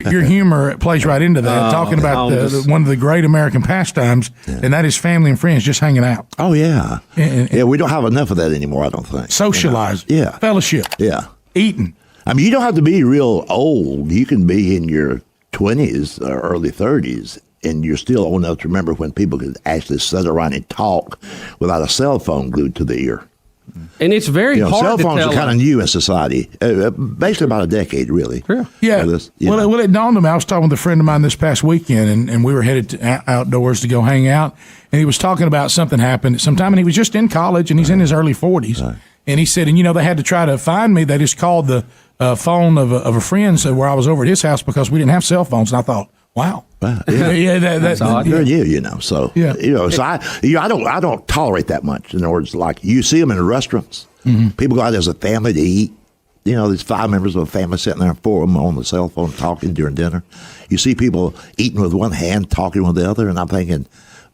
Your humor plays right into that, talking about one of the great American pastimes, and that is family and friends just hanging out. Oh, yeah. Yeah, we don't have enough of that anymore, I don't think. Socializing. Yeah. Fellowship. Yeah. Eating. I mean, you don't have to be real old. You can be in your 20s or early 30s, and you're still old enough to remember when people could actually sit around and talk without a cell phone glued to the ear. And it's very hard cell to phones tell. are kind of new in society, basically about a decade, really. Yeah. Well, it dawned on me. I was talking with a friend of mine this past weekend, and we were headed outdoors to go hang out, and he was talking about something happened sometime, and he was just in college, and he's in his early 40s. Right. And he said, and they had to try to find me. They just called the phone of a friend where I was over at his house because we didn't have cell phones. And I thought, wow. Yeah, that's odd. They're new, So so I don't tolerate that much. In other words, like you see them in restaurants. Mm-hmm. People go out as a family to eat. There's 5 members of a family sitting there, 4 of them on the cell phone talking during dinner. You see people eating with one hand, talking with the other, and I'm thinking,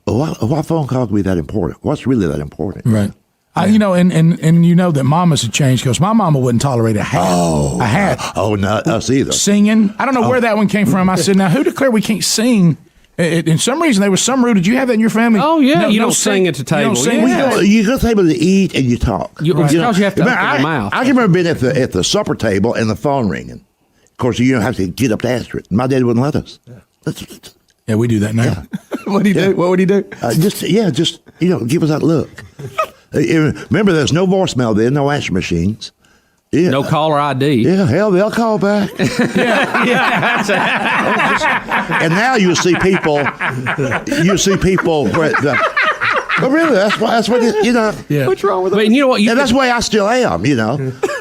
what phone call could be that important? What's really that important? Right. Yeah. And that mamas have changed because my mama wouldn't tolerate a hat. Oh, not us either. Singing. I don't know where that one came from. I said, now who declared we can't sing? In some reason, there was some rule. Did you have that in your family? Oh, yeah. No, you don't sing at the table. You go to the table to eat and you talk. Because you have to open your mouth. I can remember being at the supper table and the phone ringing. Of course, you don't have to get up to answer it. My dad wouldn't let us. Yeah, we do that now. Yeah. What do you do? What would he do? Just give us that look. Remember, there's no voicemail then, no answer machines. Yeah. No caller ID. Yeah, hell, they'll call back. And now you see people. But really, that's what Yeah. What's wrong with that? You know what? And that's the way I still am.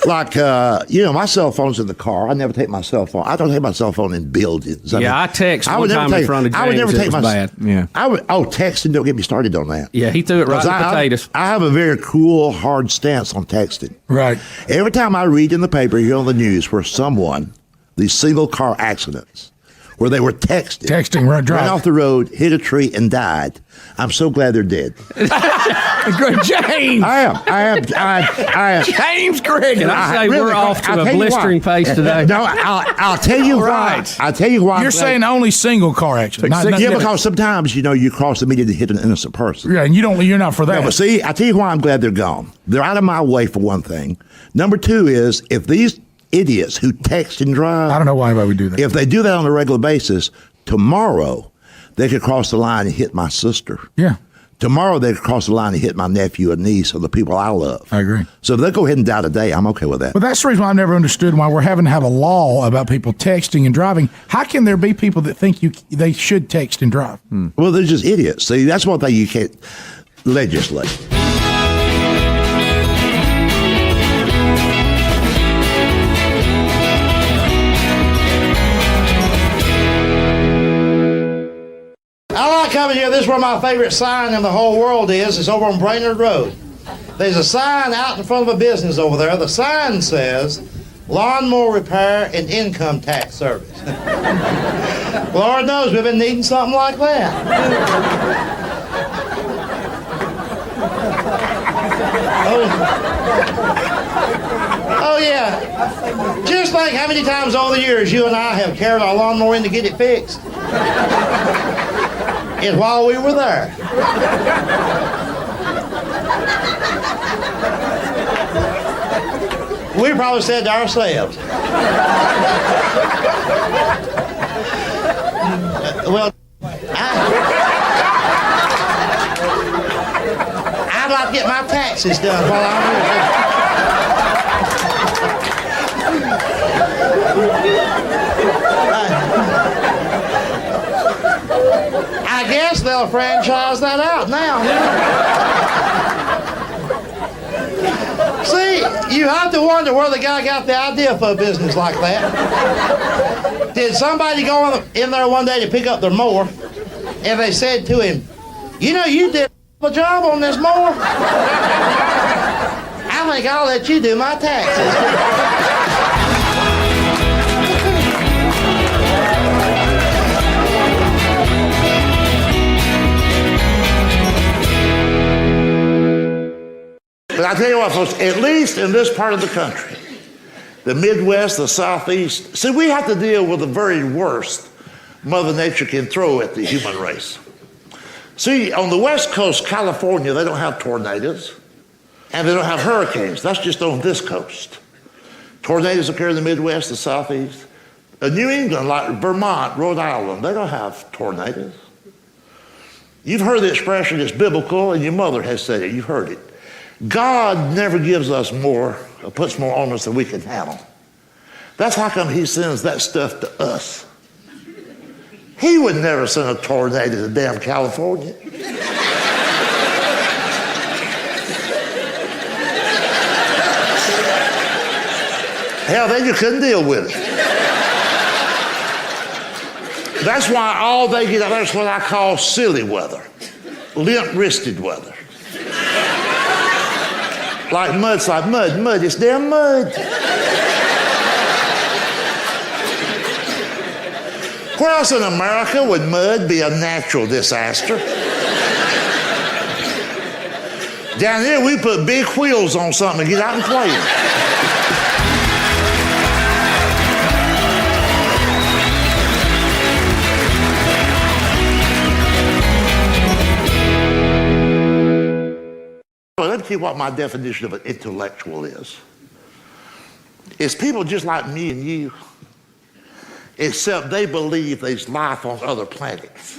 Like my cell phone's in the car. I never take my cell phone. I don't take my cell phone in buildings. I text one time in front of James. I would never take my bad. Yeah. Texting. Don't get me started on that. Yeah, he threw it right in the potatoes. I have a very cool, hard stance on texting. Right. Every time I read in the paper, hear on the news where these single car accidents, where they were texting, ran off the road, hit a tree, and died. I'm so glad they're dead. James! I am. James Gregory. And I say we're off to a blistering pace today. No, I'll tell you why. I'll tell you why. You're saying only single car accidents. Because sometimes, you cross the median to hit an innocent person. Yeah, and you're not for that. No, but see, I'll tell you why I'm glad they're gone. They're out of my way, for one thing. Number 2 is, if these idiots who text and drive, I don't know why we do that. If they do that on a regular basis, tomorrow they could cross the line and hit my sister. Yeah. Tomorrow they could cross the line and hit my nephew and niece or the people I love. I agree. So if they go ahead and die today, I'm okay with that. But that's the reason why I've never understood why we're having to have a law about people texting and driving. How can there be people that think they should text and drive? Well, they're just idiots. See, that's one thing you can't legislate. Coming here, this is where my favorite sign in the whole world is. It's over on Brainerd Road. There's a sign out in front of a business over there. The sign says, Lawnmower Repair and Income Tax Service. Lord knows we've been needing something like that. Oh yeah. Just think how many times over the years you and I have carried our lawnmower in to get it fixed. And while we were there, we probably said to ourselves, well, I'd like to get my taxes done while I'm I guess they'll franchise that out now. See, you have to wonder where the guy got the idea for a business like that. Did somebody go in there one day to pick up their mower, and they said to him, you did a job on this mower? I think I'll let you do my taxes. But I tell you what, folks, at least in this part of the country, the Midwest, the Southeast. See, we have to deal with the very worst Mother Nature can throw at the human race. See, on the West Coast, California, they don't have tornadoes, and they don't have hurricanes. That's just on this coast. Tornadoes occur in the Midwest, the Southeast. New England, like Vermont, Rhode Island, they don't have tornadoes. You've heard the expression, it's biblical, and your mother has said it. You've heard it. God never gives us more, or puts more on us than we can handle. That's how come he sends that stuff to us. He would never send a tornado to damn California. Hell, then you couldn't deal with it. That's why all they get, that's what I call silly weather, limp-wristed weather. Like mud's like mud, it's damn mud. Where else in America would mud be a natural disaster? Down here, we put big wheels on something to get out and play it. Let me tell you what my definition of an intellectual is. It's people just like me and you, except they believe there's life on other planets.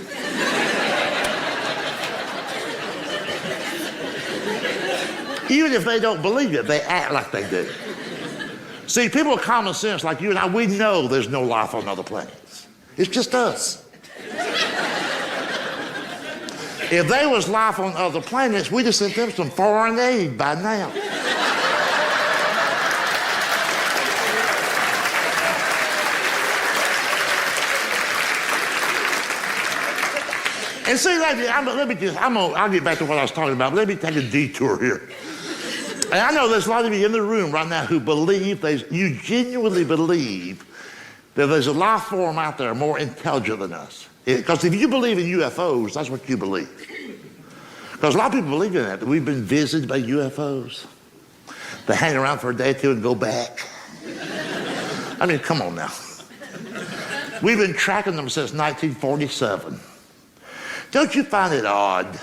Even if they don't believe it, they act like they do. See, people with common sense like you and I, we know there's no life on other planets. It's just us. If there was life on other planets, we'd have sent them some foreign aid by now. And see, I'll get back to what I was talking about, but let me take a detour here. And I know there's a lot of you in the room right now who believe, you genuinely believe that there's a life form out there more intelligent than us. Because if you believe in UFOs, that's what you believe. Because a lot of people believe in that we've been visited by UFOs. They hang around for a day or two and go back. I mean, come on now. We've been tracking them since 1947. Don't you find it odd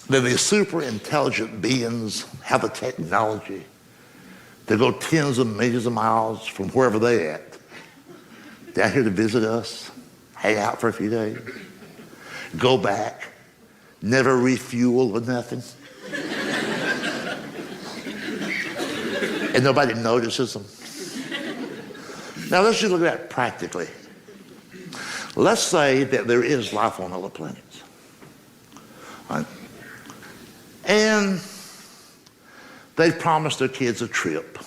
that these super intelligent beings have the technology to go tens of millions of miles from wherever they're at down here to visit us? Hang out for a few days, go back, never refuel or nothing. And nobody notices them. Now let's just look at that practically. Let's say that there is life on other planets. Right? And they've promised their kids a trip.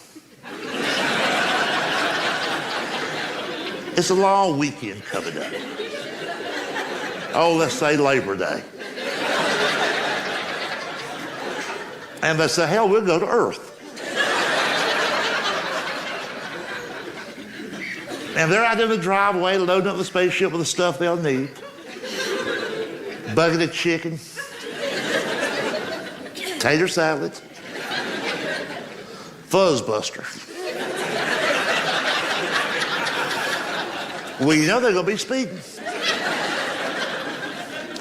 It's a long weekend coming up. Oh, let's say Labor Day. And they say, hell, we'll go to Earth. And they're out in the driveway loading up the spaceship with the stuff they'll need. Bucket of chicken, tater salad, Fuzzbuster. Well, you know they're going to be speeding.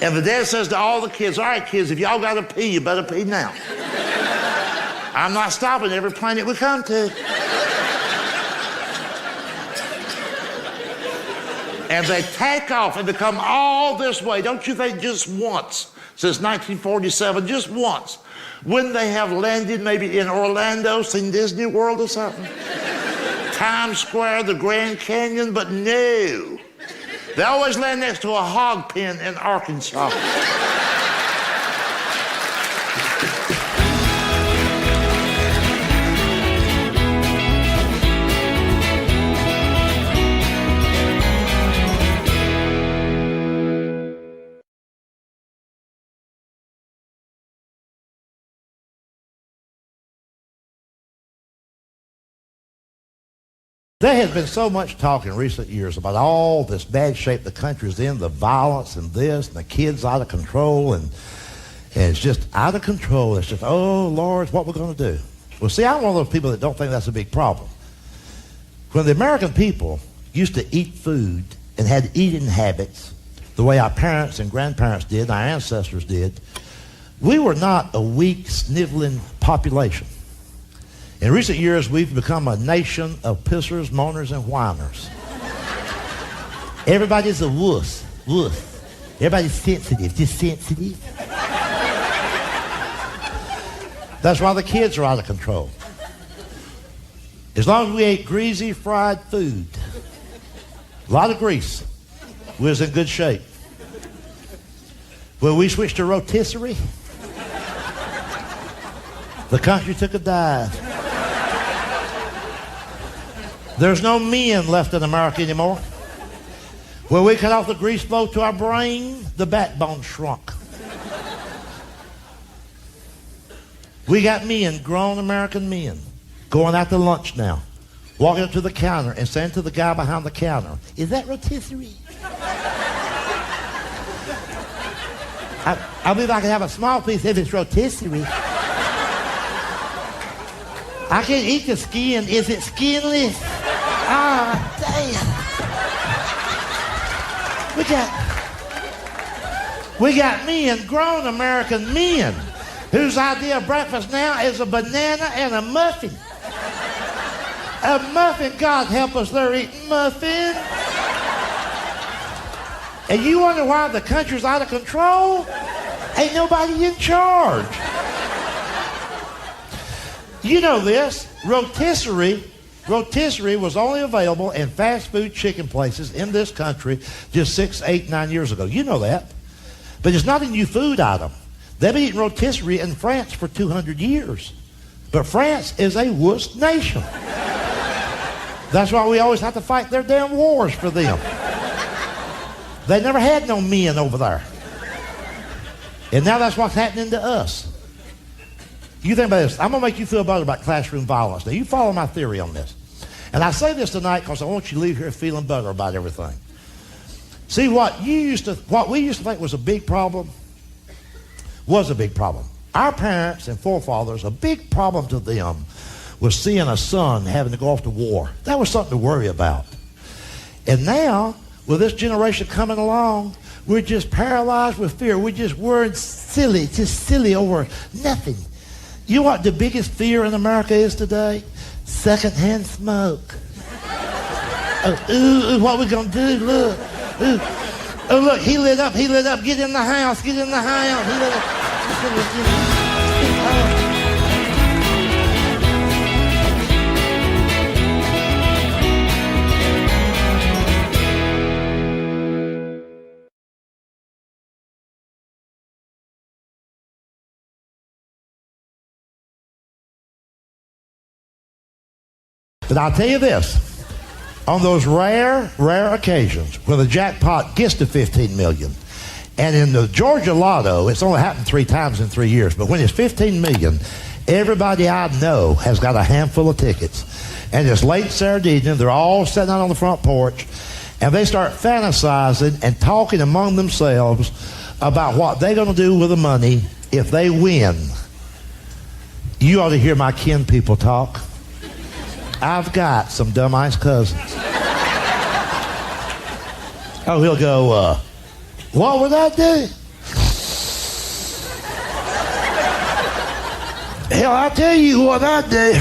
And the dad says to all the kids, all right, kids, if y'all got to pee, you better pee now. I'm not stopping every planet we come to. And they take off and they come all this way. Don't you think just once, since 1947, just once, wouldn't they have landed maybe in Orlando, seen Disney World or something? Times Square, the Grand Canyon, but no. They always land next to a hog pen in Arkansas. There has been so much talk in recent years about all this bad shape the country's in, the violence and this, and the kids out of control, and it's just out of control. It's just, oh, Lord, what we're going to do. Well, see, I'm one of those people that don't think that's a big problem. When the American people used to eat food and had eating habits the way our parents and grandparents did, our ancestors did, we were not a weak, sniveling population. In recent years, we've become a nation of pissers, moaners, and whiners. Everybody's a wuss. Everybody's sensitive, just sensitive. That's why the kids are out of control. As long as we ate greasy, fried food, a lot of grease, we was in good shape. When we switched to rotisserie, the country took a dive. There's no men left in America anymore. When we cut off the grease flow to our brain, the backbone shrunk. We got men, grown American men, going out to lunch now, walking up to the counter and saying to the guy behind the counter, "Is that rotisserie?" I believe I can have a small piece if it's rotisserie. I can't eat the skin. Is it skinless? Ah, damn. We got men, grown American men, whose idea of breakfast now is a banana and a muffin. A muffin, God help us, they're eating muffin. And you wonder why the country's out of control? Ain't nobody in charge. You know this, rotisserie was only available in fast food chicken places in this country just 6, 8, 9 years ago. You know that. But it's not a new food item. They've been eating rotisserie in France for 200 years. But France is a wuss nation. That's why we always have to fight their damn wars for them. They never had no men over there. And now that's what's happening to us. You think about this. I'm going to make you feel better about classroom violence. Now, you follow my theory on this. And I say this tonight because I want you to leave here feeling better about everything. See, what we used to think was a big problem was a big problem. Our parents and forefathers, a big problem to them was seeing a son having to go off to war. That was something to worry about. And now, with this generation coming along, we're just paralyzed with fear. We're just worried silly over nothing. You know what the biggest fear in America is today? Secondhand smoke. What we gonna do? Look. Oh, look, he lit up. Get in the house. He lit up. But I'll tell you this, on those rare occasions when the jackpot gets to $15 million, and in the Georgia Lotto, it's only happened 3 times in 3 years, but when it's $15 million, everybody I know has got a handful of tickets. And it's late Saturday evening, they're all sitting out on the front porch, and they start fantasizing and talking among themselves about what they're going to do with the money if they win. You ought to hear my kin people talk. I've got some dumb-ass cousins. Oh, he'll go, what would I do? Hell, I'll tell you what I'd do.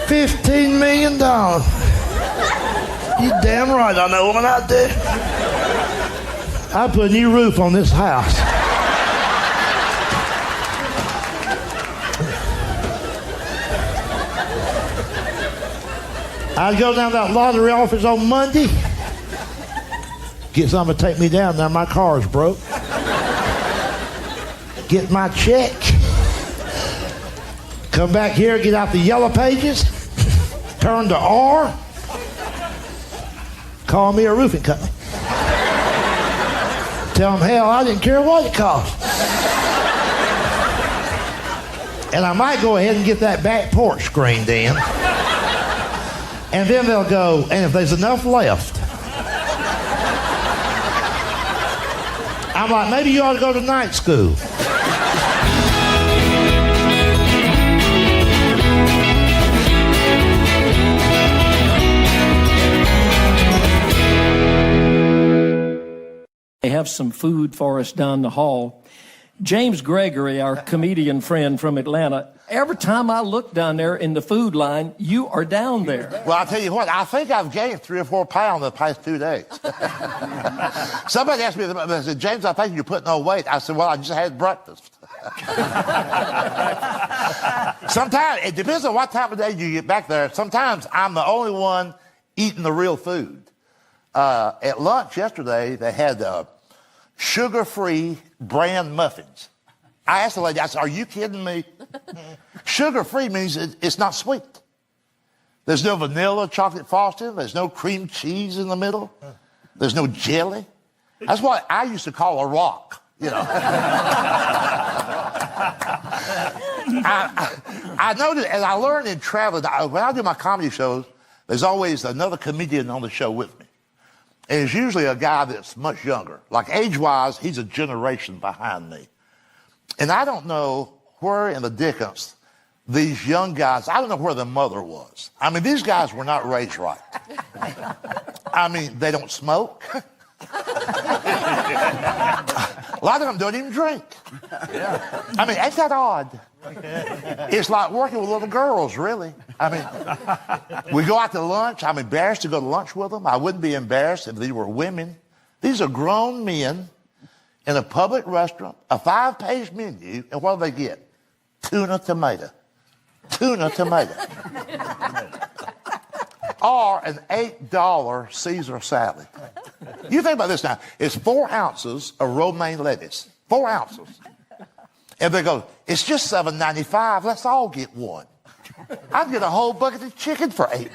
$15 million. You damn right I know what I'd do. I put a new roof on this house. I'd go down to that lottery office on Monday, get something to take me down there. My car's broke. Get my check. Come back here, get out the yellow pages, turn to R, call me a roofing company. Tell them, hell, I didn't care what it cost. And I might go ahead and get that back porch screened in. And then they'll go, and if there's enough left, I'm like, maybe you ought to go to night school. have some food for us down the hall. James Gregory, our comedian friend from Atlanta, every time I look down there in the food line, you are down there. Well, I'll tell you what, I think I've gained 3 or 4 pounds in the past 2 days. Somebody asked me, they said, James, I think you're putting on weight. I said, well, I just had breakfast. Sometimes, it depends on what time of day you get back there. Sometimes I'm the only one eating the real food. At lunch yesterday, they had sugar-free bran muffins. I asked the lady, I said, are you kidding me? Sugar-free means it's not sweet. There's no vanilla chocolate frosting. There's no cream cheese in the middle. There's no jelly. That's what I used to call a rock, you know. I noticed, and I learned in traveling, when I do my comedy shows, there's always another comedian on the show with me. And it's usually a guy that's much younger. Like age-wise, he's a generation behind me. And I don't know where in the dickens these young guys, I don't know where their mother was. I mean, these guys were not raised right. I mean, they don't smoke. A lot of them don't even drink. I mean, ain't that odd? It's like working with little girls, really. I mean, we go out to lunch. I'm embarrassed to go to lunch with them. I wouldn't be embarrassed if they were women. These are grown men in a public restaurant, a 5-page menu, and what do they get? Tuna tomato. Tuna tomato. Or an $8 Caesar salad. You think about this now. It's 4 ounces of romaine lettuce. 4 ounces. And they go, it's just $7.95. Let's all get one. I'd get a whole bucket of chicken for $8.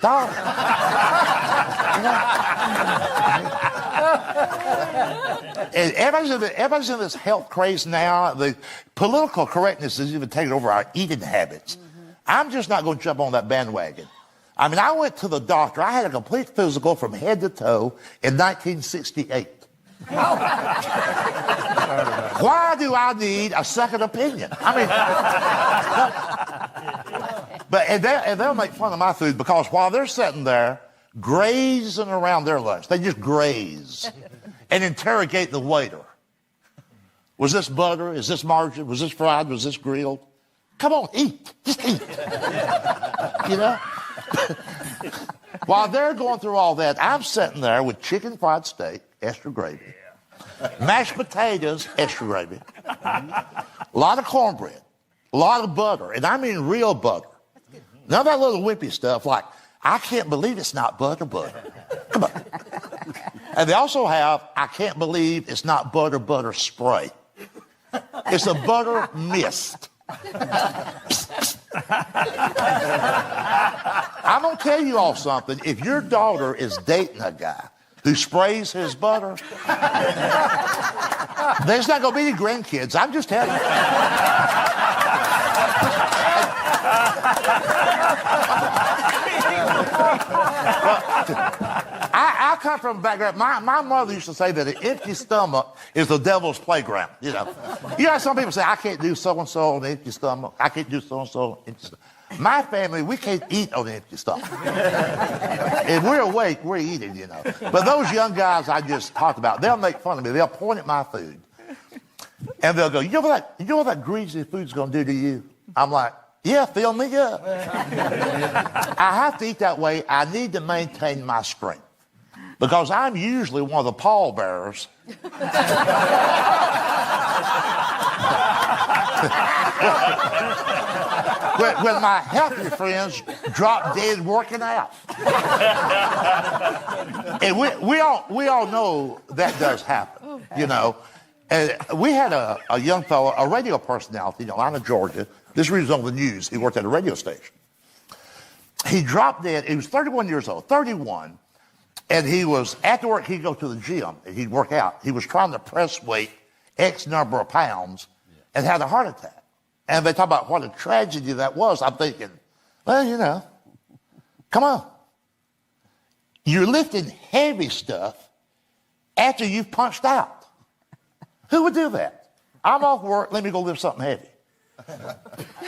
And everybody's in this health craze now. The political correctness is even taking over our eating habits. I'm just not going to jump on that bandwagon. I mean, I went to the doctor. I had a complete physical from head to toe in 1968. Why do I need a second opinion? I mean, but they'll make fun of my food because while they're sitting there grazing around their lunch, they just graze and interrogate the waiter. Was this butter? Is this margarine? Was this fried? Was this grilled? Come on, eat. Just eat. You know? While they're going through all that, I'm sitting there with chicken fried steak, extra gravy, mashed potatoes, extra gravy, a lot of cornbread, a lot of butter, and I mean real butter. None of that little wimpy stuff like, I can't believe it's not butter. Come on. And they also have, I can't believe it's not butter spray. It's a butter mist. I'm going to tell you all something. If your daughter is dating a guy who sprays his butter, there's not going to be any grandkids. I'm just telling you. I come from a background. My mother used to say that an empty stomach is the devil's playground. You know how some people say, I can't do so-and-so on an empty stomach. I can't do so-and-so on an empty stomach. My family, we can't eat on an empty stomach. If we're awake, we're eating, you know. But those young guys I just talked about, they'll make fun of me. They'll point at my food. And they'll go, you know what that greasy food's going to do to you? I'm like, yeah, fill me up. I have to eat that way. I need to maintain my strength. Because I'm usually one of the pallbearers. when my healthy friends drop dead working out. And we all know that does happen, you know. And we had a young fellow, a radio personality in Atlanta, Georgia. This was on the news. He worked at a radio station. He dropped dead. He was 31 years old, 31. And he was, after work, he'd go to the gym and he'd work out. He was trying to press weight X number of pounds and had a heart attack. And they talk about what a tragedy that was. I'm thinking, well, you know, come on. You're lifting heavy stuff after you've punched out. Who would do that? I'm off work, let me go lift something heavy.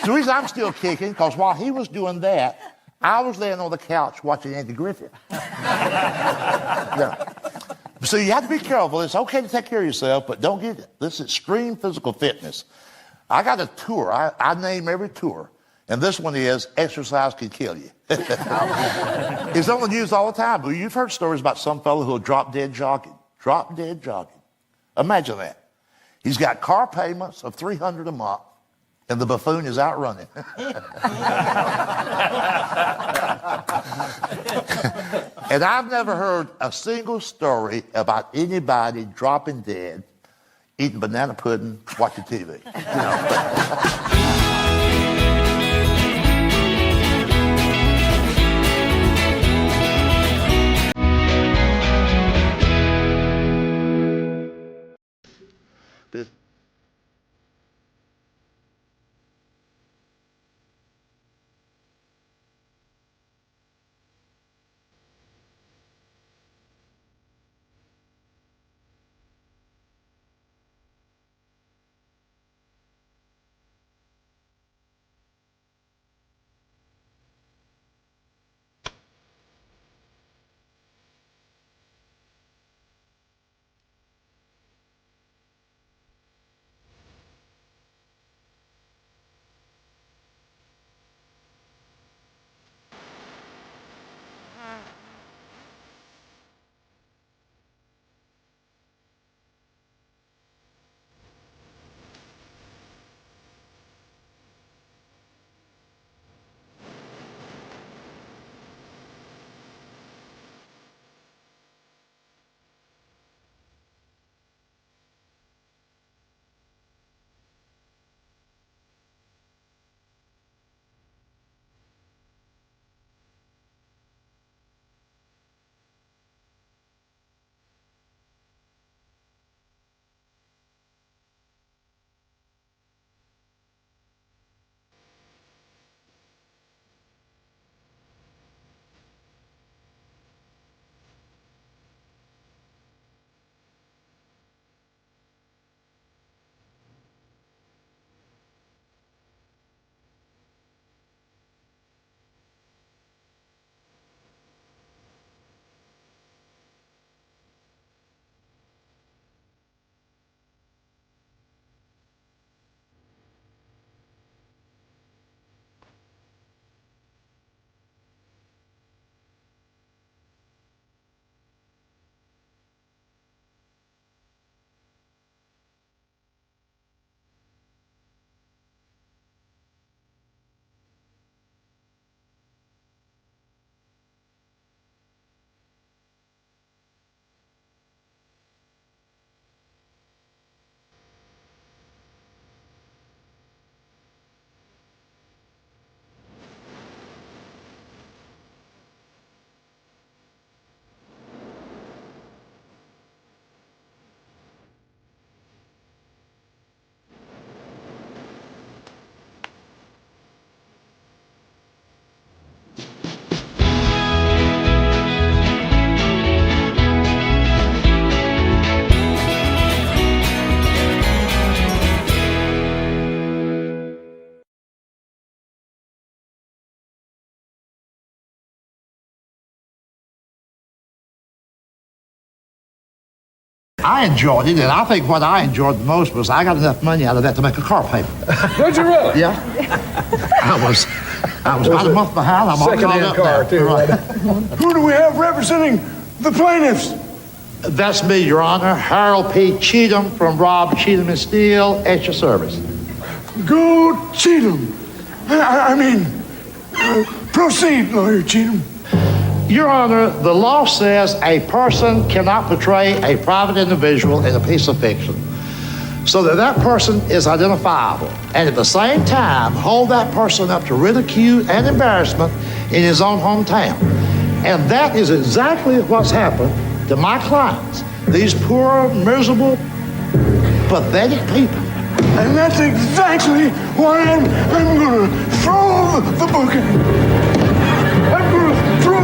The reason I'm still kicking, because while he was doing that, I was laying on the couch watching Andy Griffith. Yeah. So you have to be careful. It's okay to take care of yourself, but don't get this extreme physical fitness. I got a tour. I name every tour. And this one is exercise can kill you. It's on the news all the time. But you've heard stories about some fellow who'll drop dead jogging. Drop dead jogging. Imagine that. He's got car payments of $300 a month, and the buffoon is out running. And I've never heard a single story about anybody dropping dead, eating banana pudding, watching TV. You know. I enjoyed it, and I think what I enjoyed the most was I got enough money out of that to make a car payment. Did you really? Yeah. I was about a month behind. I'm all caught second-hand up car, now. too. Right. Who do we have representing the plaintiffs? That's me, Your Honor. Harold P. Cheatham from Rob Cheatham and Steel at your service. Go Cheatham. Proceed, Lawyer Cheatham. Your Honor, the law says a person cannot portray a private individual in a piece of fiction so that that person is identifiable, and at the same time hold that person up to ridicule and embarrassment in his own hometown. And that is exactly what's happened to my clients, these poor, miserable, pathetic people. And that's exactly why I'm going to throw the book at him. I'm going to throw.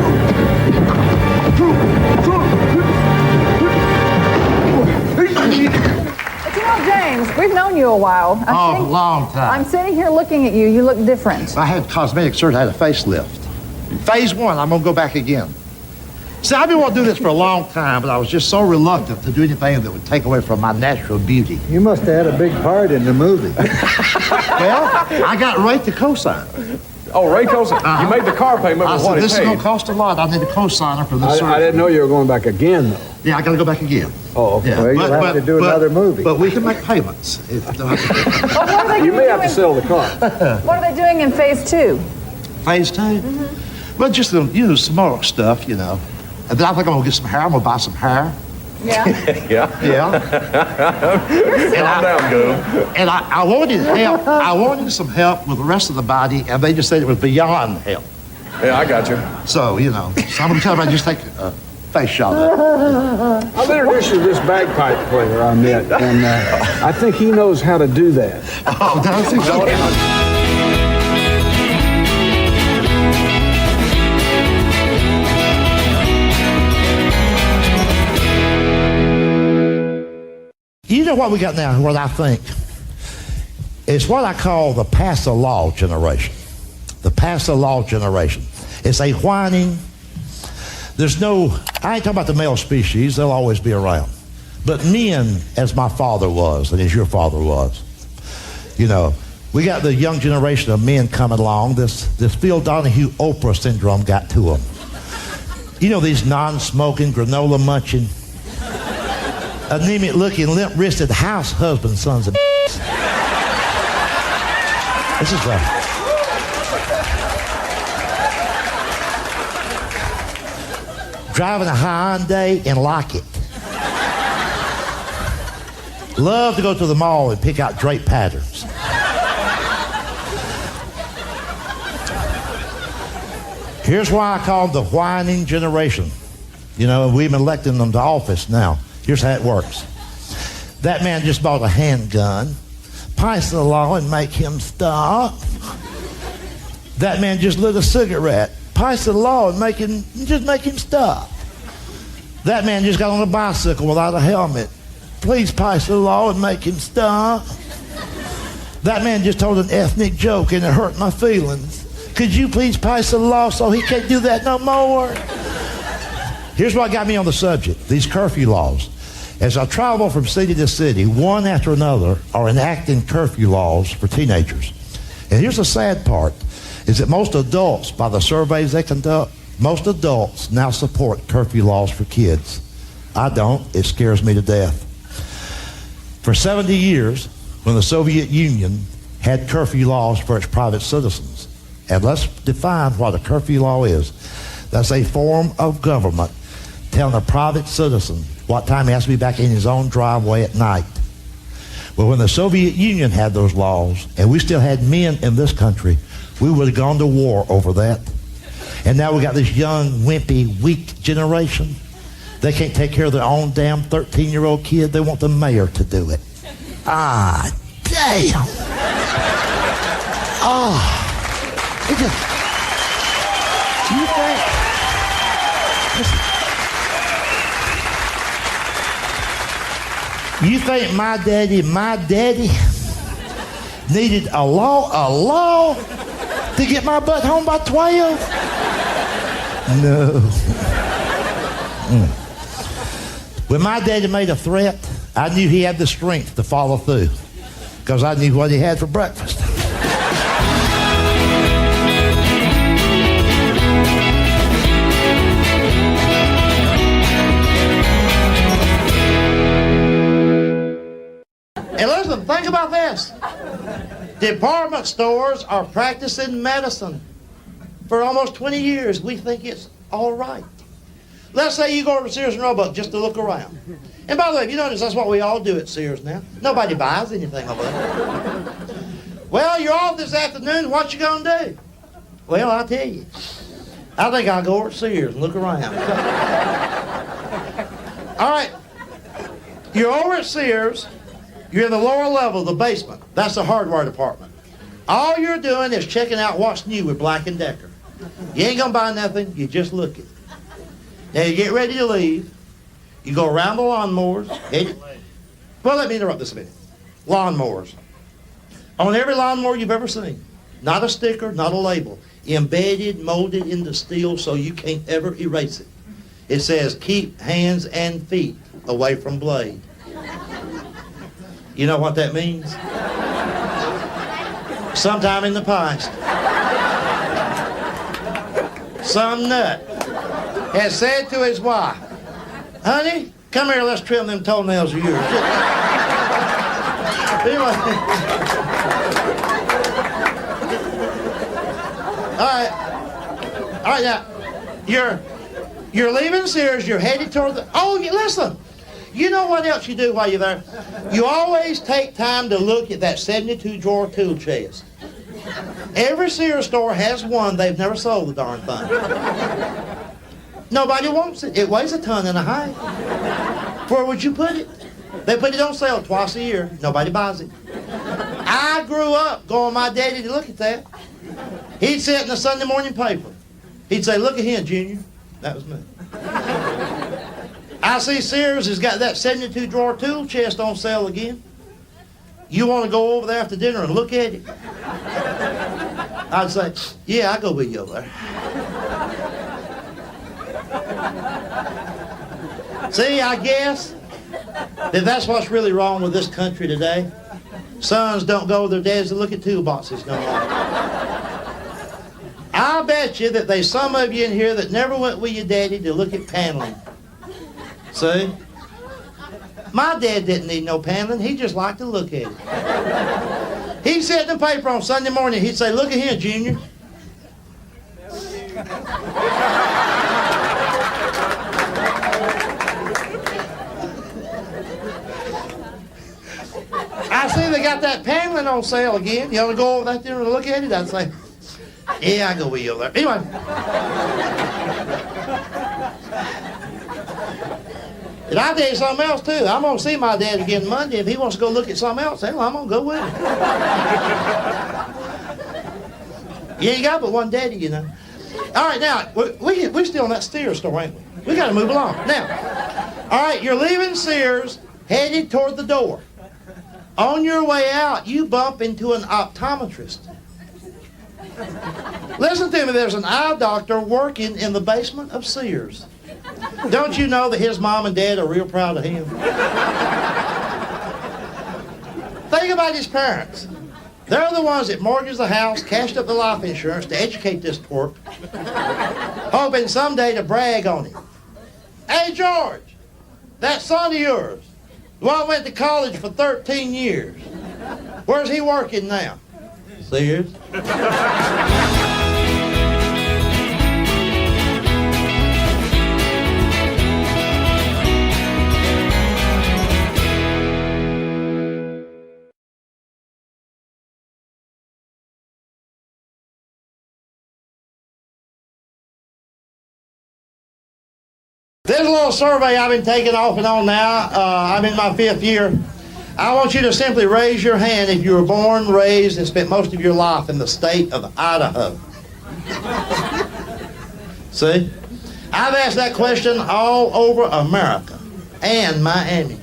But you know, James, we've known you a while. Long time. I'm sitting here looking at you. You look different. I had cosmetic surgery. I had a facelift. Phase 1, I'm going to go back again. See, I've been wanting to do this for a long time, but I was just so reluctant to do anything that would take away from my natural beauty. You must have had a big part in the movie. Well, I got Ray to co-sign. Oh, Ray co-signed. You made the car payment I with said, what he this is going paid. to cost a lot. I need a co-signer for this surgery. I didn't know you were going back again, though. Yeah, I got to go back again. Oh, okay. Yeah, Well, you'll have to do another movie. But we can make payments. You may have to sell the car. What are they doing in phase 2? Phase 2? Well, just, some more stuff, And then I think I'm going to get some hair. I'm going to buy some hair. Yeah. Yeah. Calm down, Go. And I wanted help. I wanted some help with the rest of the body, and they just said it was beyond help. Yeah, I got you. So, so I'm going to tell them I just take a face shot of it. I'll introduce you to this bagpipe player I met, and I think he knows how to do that. Oh, does he? You know what we got now, what I think? It's what I call the pass the law generation. The pass the law generation. It's a whining. I ain't talking about the male species, they'll always be around. But men, as my father was, and as your father was, we got the young generation of men coming along. This Phil Donahue Oprah syndrome got to them. These non-smoking, granola munching, anemic-looking, limp-wristed house husband sons of This is right. Driving a Hyundai and like it. Love to go to the mall and pick out drape patterns. Here's why I call them the whining generation. We've been electing them to office now. Here's how it works. That man just bought a handgun. Pass the law and make him stop. That man just lit a cigarette. Pass the law and make him stop. That man just got on a bicycle without a helmet. Please pass the law and make him stop. That man just told an ethnic joke and it hurt my feelings. Could you please pass the law so he can't do that no more? Here's what got me on the subject, these curfew laws. As I travel from city to city, one after another are enacting curfew laws for teenagers. And here's the sad part, is that most adults, by the surveys they conduct, most adults now support curfew laws for kids. I don't. It scares me to death. For 70 years, when the Soviet Union had curfew laws for its private citizens, and let's define what a curfew law is. That's a form of government telling a private citizen what time he has to be back in his own driveway at night. Well, when the Soviet Union had those laws, and we still had men in this country, we would have gone to war over that. And now we got this young, wimpy, weak generation. They can't take care of their own damn 13-year-old kid. They want the mayor to do it. Ah, damn. It just, you think, you think my daddy needed a law to get my butt home by 12? No. When my daddy made a threat, I knew he had the strength to follow through because I knew what he had for breakfast. And listen, think about this. Department stores are practicing medicine for almost 20 years. We think it's all right. Let's say you go over to Sears and Roebuck just to look around. And by the way, if you notice, that's what we all do at Sears now. Nobody buys anything over there. Well, you're off this afternoon. What you gonna do? Well, I'll tell you. I think I'll go over to Sears and look around. All right. You're over at Sears. You're in the lower level, the basement. That's the hardware department. All you're doing is checking out what's new with Black & Decker. You ain't gonna buy nothing, you just looking. Now you get ready to leave. You go around the lawnmowers. Well, let me interrupt this a minute. Lawnmowers. On every lawnmower you've ever seen, not a sticker, not a label, embedded, molded into steel so you can't ever erase it. It says, keep hands and feet away from blade. You know what that means? Sometime in the past, some nut has said to his wife, honey, come here, let's trim them toenails of yours. Anyway. All right, now, you're leaving Sears, you're headed toward the, listen, you know what else you do while you're there? You always take time to look at that 72-drawer tool chest. Every Sears store has one, they've never sold the darn thing. Nobody wants it. It weighs a ton and a half. Where would you put it? They put it on sale twice a year. Nobody buys it. I grew up going with my daddy to look at that. He'd sit in the Sunday morning paper. He'd say, look at him, Junior. That was me. I see Sears has got that 72-drawer tool chest on sale again. You want to go over there after dinner and look at it? I'd say, yeah, I'll go with you over there. See, I guess that that's what's really wrong with this country today. Sons don't go with their dads to look at toolboxes no more. I bet you that there's some of you in here that never went with your daddy to look at paneling. See? My dad didn't need no paneling. He just liked to look at it. He'd sit in the paper on Sunday morning. He'd say, look at here, Junior. I see they got that paneling on sale again. You want to go over there and look at it? I'd say, yeah, I'll go with you over there. Anyway. And I'll tell you something else, too. I'm going to see my dad again Monday. If he wants to go look at something else, hell, I'm going to go with him. You ain't got but one daddy, you know. All right, now, we're still in that Sears store, ain't we? We got to move along. Now, all right, you're leaving Sears, headed toward the door. On your way out, you bump into an optometrist. Listen to me, there's an eye doctor working in the basement of Sears. Don't you know that his mom and dad are real proud of him? Think about his parents. They're the ones that mortgaged the house, cashed up the life insurance to educate this twerp, hoping someday to brag on him. Hey, George, that son of yours, the one went to college for 13 years. Where's he working now? Sears. This little survey I've been taking off and on now, I'm in my 5th year. I want you to simply raise your hand if you were born, raised, and spent most of your life in the state of Idaho. See? I've asked that question all over America and Miami.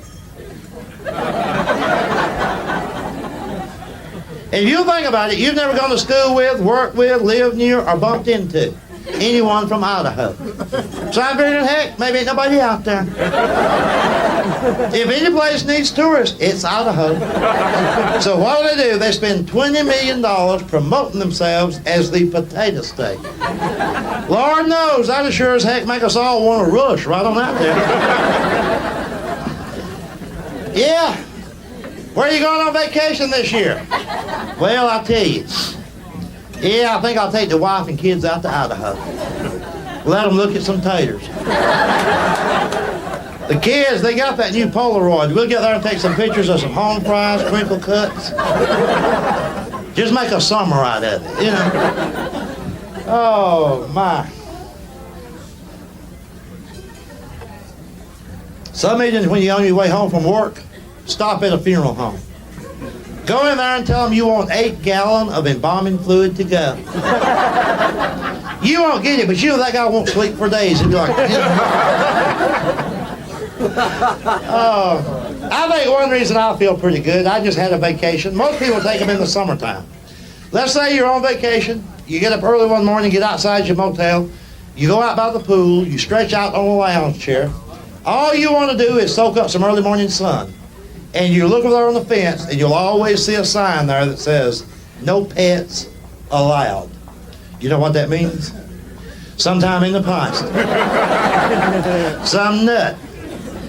If you think about it, you've never gone to school with, worked with, lived near, or bumped into anyone from Idaho. So I figured, heck, maybe ain't nobody out there. If any place needs tourists, it's Idaho. So what do? They spend $20 million promoting themselves as the potato state. Lord knows, that'll sure as heck make us all want to rush right on out there. Yeah. Where are you going on vacation this year? Well, I'll tell you. Yeah, I think I'll take the wife and kids out to Idaho. Let them look at some taters. The kids, they got that new Polaroid. We'll get there and take some pictures of some home fries, crinkle cuts. Just make a summer out of it, you know. Oh, my. Some evenings when you're on your way home from work, stop at a funeral home. Go in there and tell them you want 8 gallons of embalming fluid to go. You won't get it, but you know that guy won't sleep for days. He'll be like, you know. I think one reason I feel pretty good, I just had a vacation. Most people take them in the summertime. Let's say you're on vacation. You get up early one morning, get outside your motel, You go out by the pool, you stretch out on a lounge chair. All you want to do is soak up some early morning sun. And you look over there on the fence, and you'll always see a sign there that says, "No pets allowed." You know what that means? Sometime in the past, some nut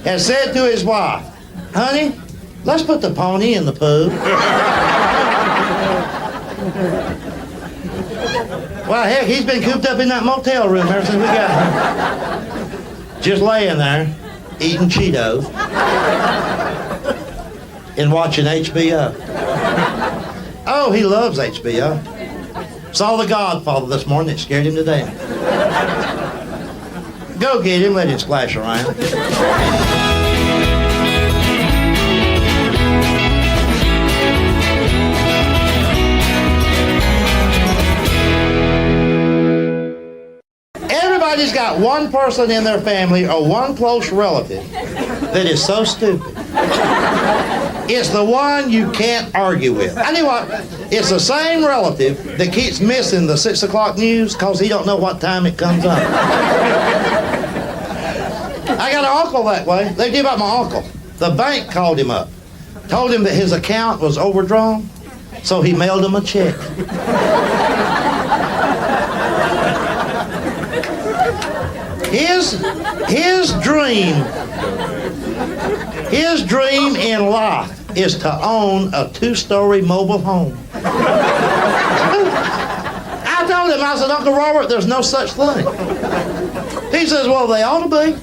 has said to his wife, "Honey, let's put the pony in the pool." Well, heck, he's been cooped up in that motel room ever since we got him. Just laying there, eating Cheetos and watching HBO. Oh, he loves HBO. Saw The Godfather this morning. It scared him to death. Go get him. Let him splash around. Everybody's got one person in their family or one close relative that is so stupid. It's the one you can't argue with. I tell you what, it's the same relative that keeps missing the 6 o'clock news because he don't know what time it comes up. I got an uncle that way. They do about my uncle. The bank called him up, told him that his account was overdrawn, so he mailed him a check. His dream in life is to own a 2-story mobile home. I told him, I said, "Uncle Robert, there's no such thing." He says, "Well, they ought to be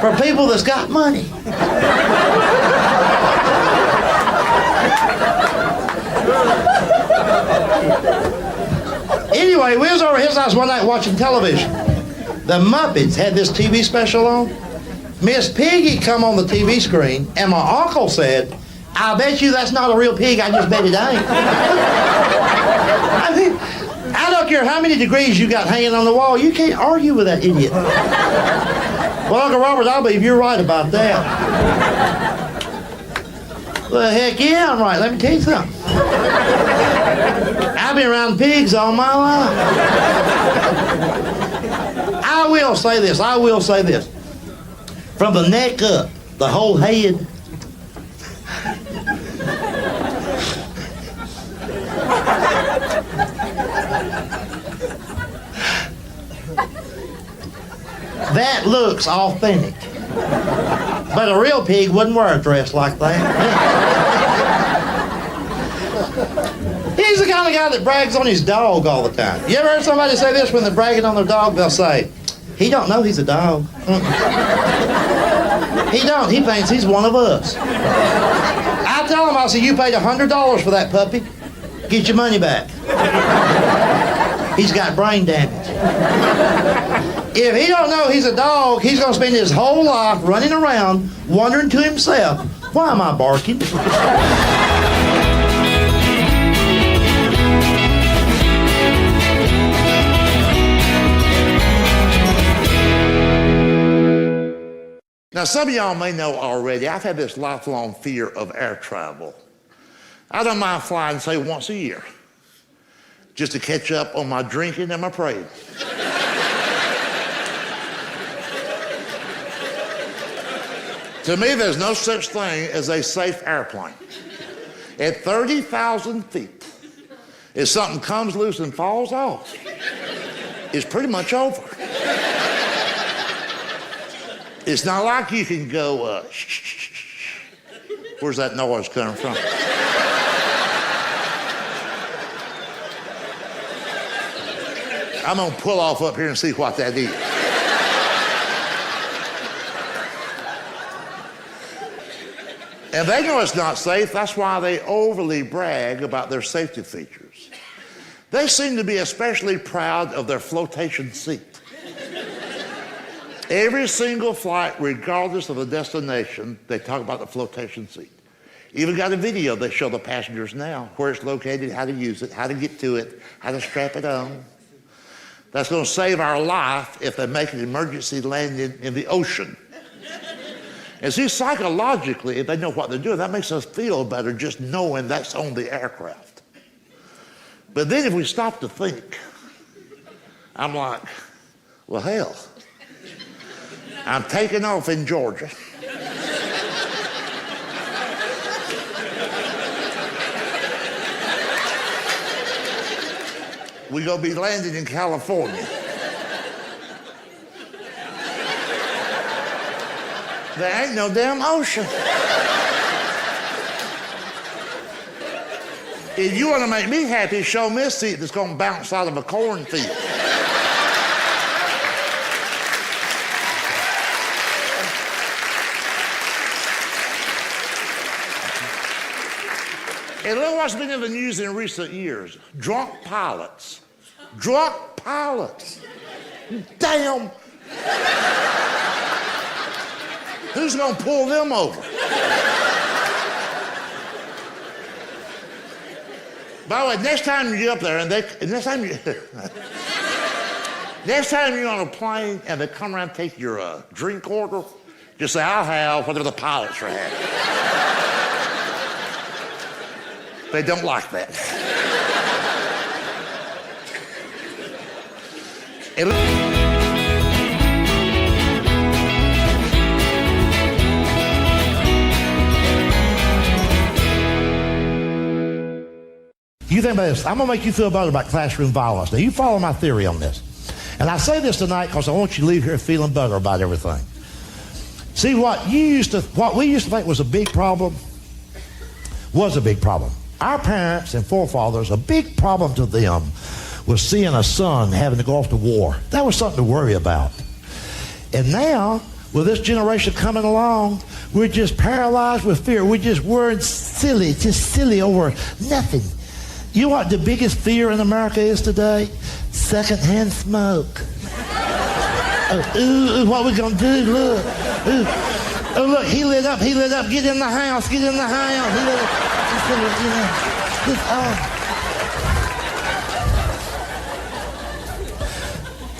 for people that's got money." Anyway, we was over at his house one night watching television. The Muppets had this TV special on. Miss Piggy come on the TV screen, and my uncle said, "I bet you that's not a real pig, I just bet it ain't." I mean, I don't care how many degrees you got hanging on the wall, you can't argue with that idiot. Well, Uncle Robert, I believe you're right about that. Well, heck yeah, I'm right. Let me tell you something. I've been around pigs all my life. I will say this. From the neck up, the whole head. That looks authentic. But a real pig wouldn't wear a dress like that. He's the kind of guy that brags on his dog all the time. You ever heard somebody say this when they're bragging on their dog? They'll say, "He don't know he's a dog." He don't. He thinks he's one of us. I tell him, I say, "You paid $100 for that puppy. Get your money back." He's got brain damage. If he don't know he's a dog, he's going to spend his whole life running around wondering to himself, "Why am I barking?" Now, some of y'all may know already, I've had this lifelong fear of air travel. I don't mind flying, say, once a year, just to catch up on my drinking and my praying. To me, there's no such thing as a safe airplane. At 30,000 feet, if something comes loose and falls off, it's pretty much over. It's not like you can go, shh. Where's that noise coming from? I'm gonna pull off up here and see what that is. And they know it's not safe. That's why they overly brag about their safety features. They seem to be especially proud of their flotation seat. Every single flight, regardless of the destination, they talk about the flotation seat. Even got a video they show the passengers now, where it's located, how to use it, how to get to it, how to strap it on. That's going to save our life if they make an emergency landing in the ocean. And see, psychologically, if they know what they're doing, that makes us feel better just knowing that's on the aircraft. But then if we stop to think, I'm like, Well, hell, I'm taking off in Georgia. We're going to be landing in California. There ain't no damn ocean. If you want to make me happy, show me a seat that's going to bounce out of a cornfield. And look what's been in the news in recent years. Drunk pilots. Drunk pilots. Damn. Who's going to pull them over? By the way, next time you get up there next time you're on a plane and they come around and take your drink order, just say, I'll have whatever the pilots are having. They don't like that. You think about this. I'm going to make you feel better about classroom violence. Now, you follow my theory on this. And I say this tonight because I want you to leave here feeling better about everything. See, what we used to think was a big problem was a big problem. Our parents and forefathers, a big problem to them was seeing a son having to go off to war. That was something to worry about. And now, with this generation coming along, we're just paralyzed with fear. We're just worried silly over nothing. You know what the biggest fear in America is today? Secondhand smoke. What we gonna do? Look. Oh, look, he lit up. Get in the house. He lit up.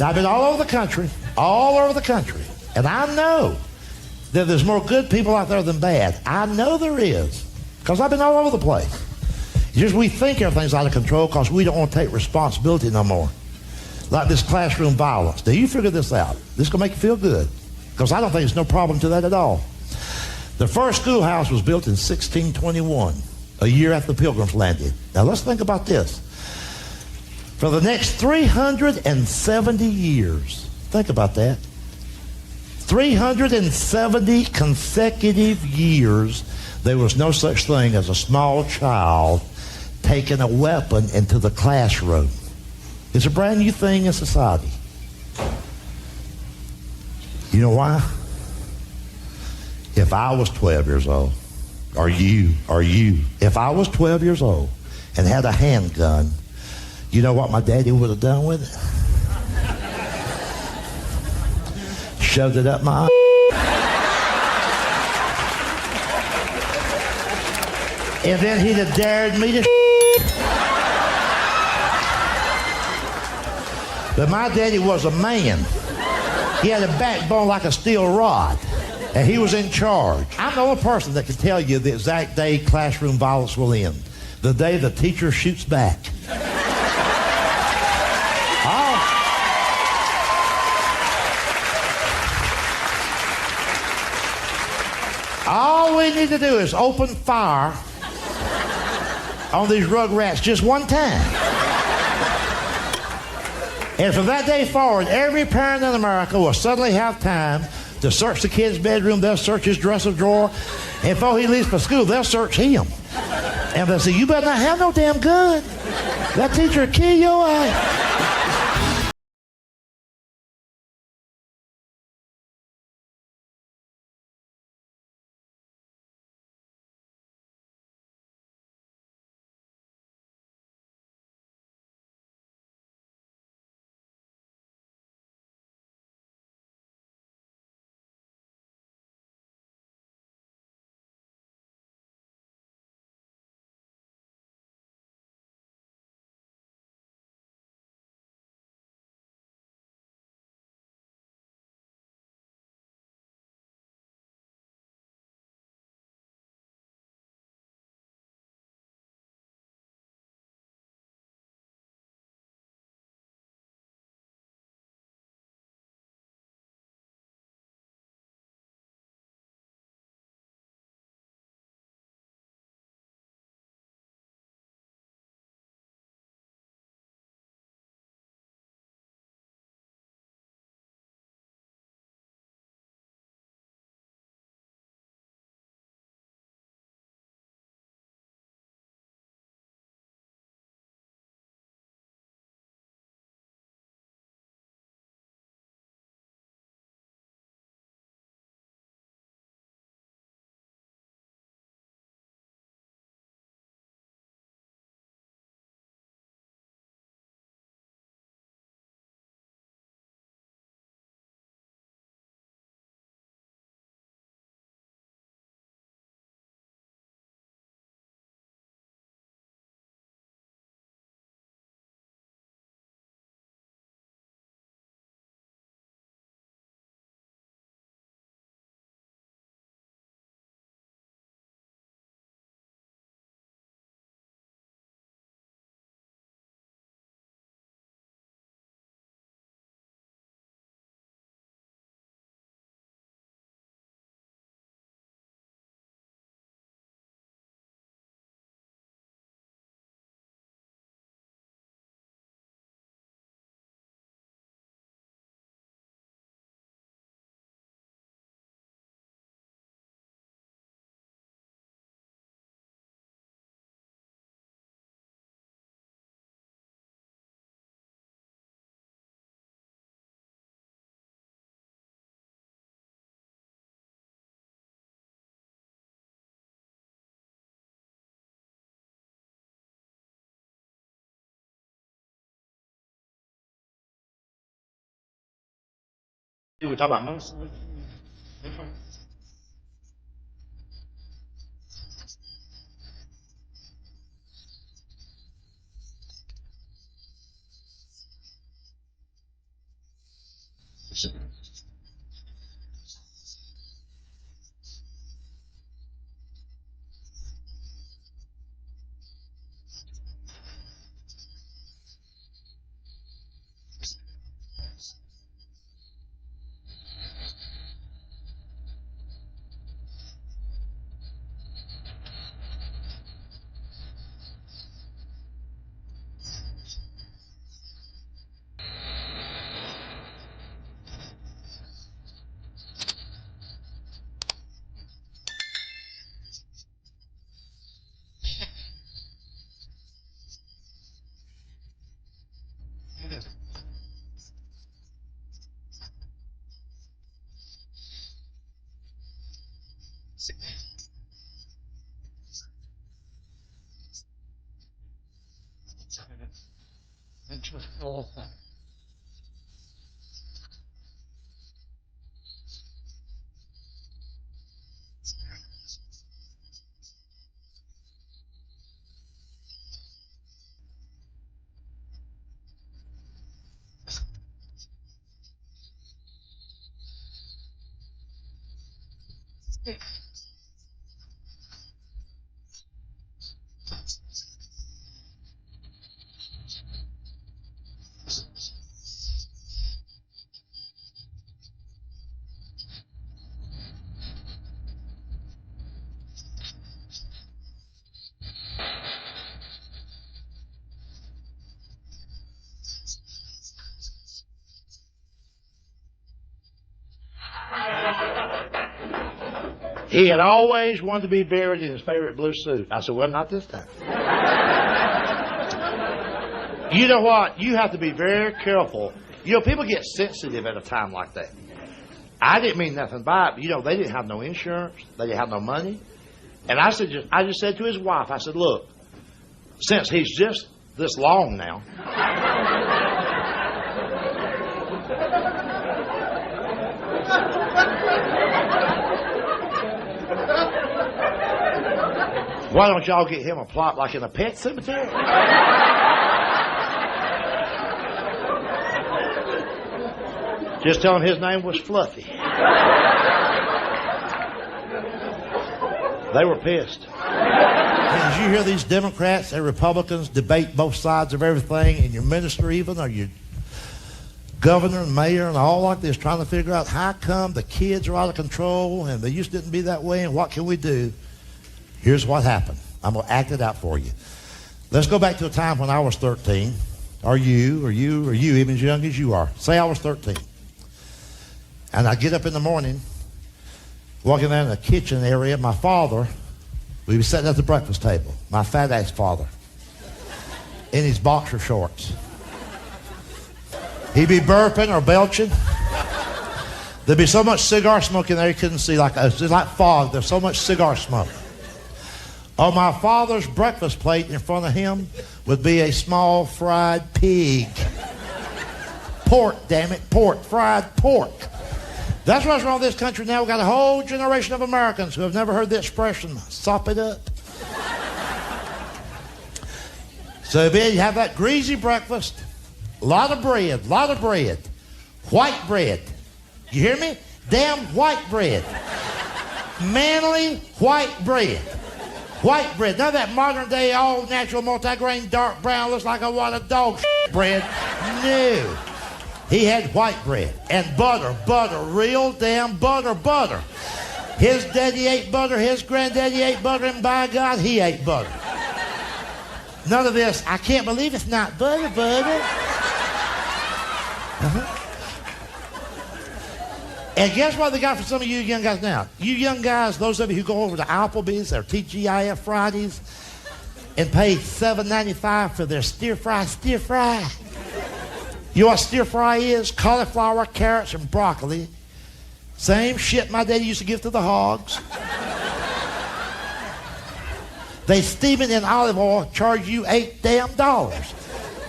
I've been all over the country, and I know that there's more good people out there than bad. I know there is, because I've been all over the place. It's just we think everything's out of control because we don't want to take responsibility no more. Like this classroom violence. Now, you figure this out. This is going to make you feel good, because I don't think there's no problem to that at all. The first schoolhouse was built in 1621. A year after the Pilgrims landed. Now let's think about this. For the next 370 years, think about that. 370 consecutive years, there was no such thing as a small child taking a weapon into the classroom. It's a brand new thing in society. You know why? If I was 12 years old, or you, if I was 12 years old and had a handgun, you know what my daddy would have done with it? Shoved it up my and then he'd have dared me to But my daddy was a man. He had a backbone like a steel rod. And he was in charge. I'm the only person that can tell you the exact day classroom violence will end. The day the teacher shoots back. All we need to do is open fire on these rugrats just one time. And from that day forward, every parent in America will suddenly have time to search the kid's bedroom. They'll search his dresser drawer. And before he leaves for school, they'll search him. And they'll say, you better not have no damn gun. That teacher will kill your ass. We talk about most. He had always wanted to be buried in his favorite blue suit. I said, well, not this time. You know what? You have to be very careful. You know, people get sensitive at a time like that. I didn't mean nothing by it, but, you know, they didn't have no insurance. They didn't have no money. And I just said to his wife, I said, look, since he's just this long now, why don't y'all get him a plot like in a pet cemetery? Just tell him his name was Fluffy. They were pissed. Did you hear these Democrats and Republicans debate both sides of everything, and your minister even, or your governor and mayor and all like this, trying to figure out how come the kids are out of control and they used to didn't be that way, and what can we do? Here's what happened. I'm going to act it out for you. Let's go back to a time when I was 13, or you, even as young as you are. Say I was 13. And I get up in the morning, walking down in the kitchen area. My father, we were sitting at the breakfast table, my fat-ass father, in his boxer shorts. He'd be burping or belching. There'd be so much cigar smoke in there you couldn't see, it's like fog. There's so much cigar smoke. On my father's breakfast plate in front of him would be a small fried pig. Pork, damn it, pork, fried pork. That's what's wrong with this country now. We've got a whole generation of Americans who have never heard the expression, sop it up. So you have that greasy breakfast, a lot of bread, white bread. You hear me? Damn white bread. Manly white bread. White bread. None of that modern day, all natural, multi-grain, dark brown, looks like a wad of dog bread. No. He had white bread and butter, real damn butter. His daddy ate butter, his granddaddy ate butter, and by God, he ate butter. None of this, I can't believe it's not butter. And guess what they got for some of you young guys now? You young guys, those of you who go over to Applebee's or TGIF Fridays and pay $7.95 for their stir fry. You know what stir fry is? Cauliflower, carrots, and broccoli. Same shit my daddy used to give to the hogs. They steam it in olive oil, charge you $8 damn.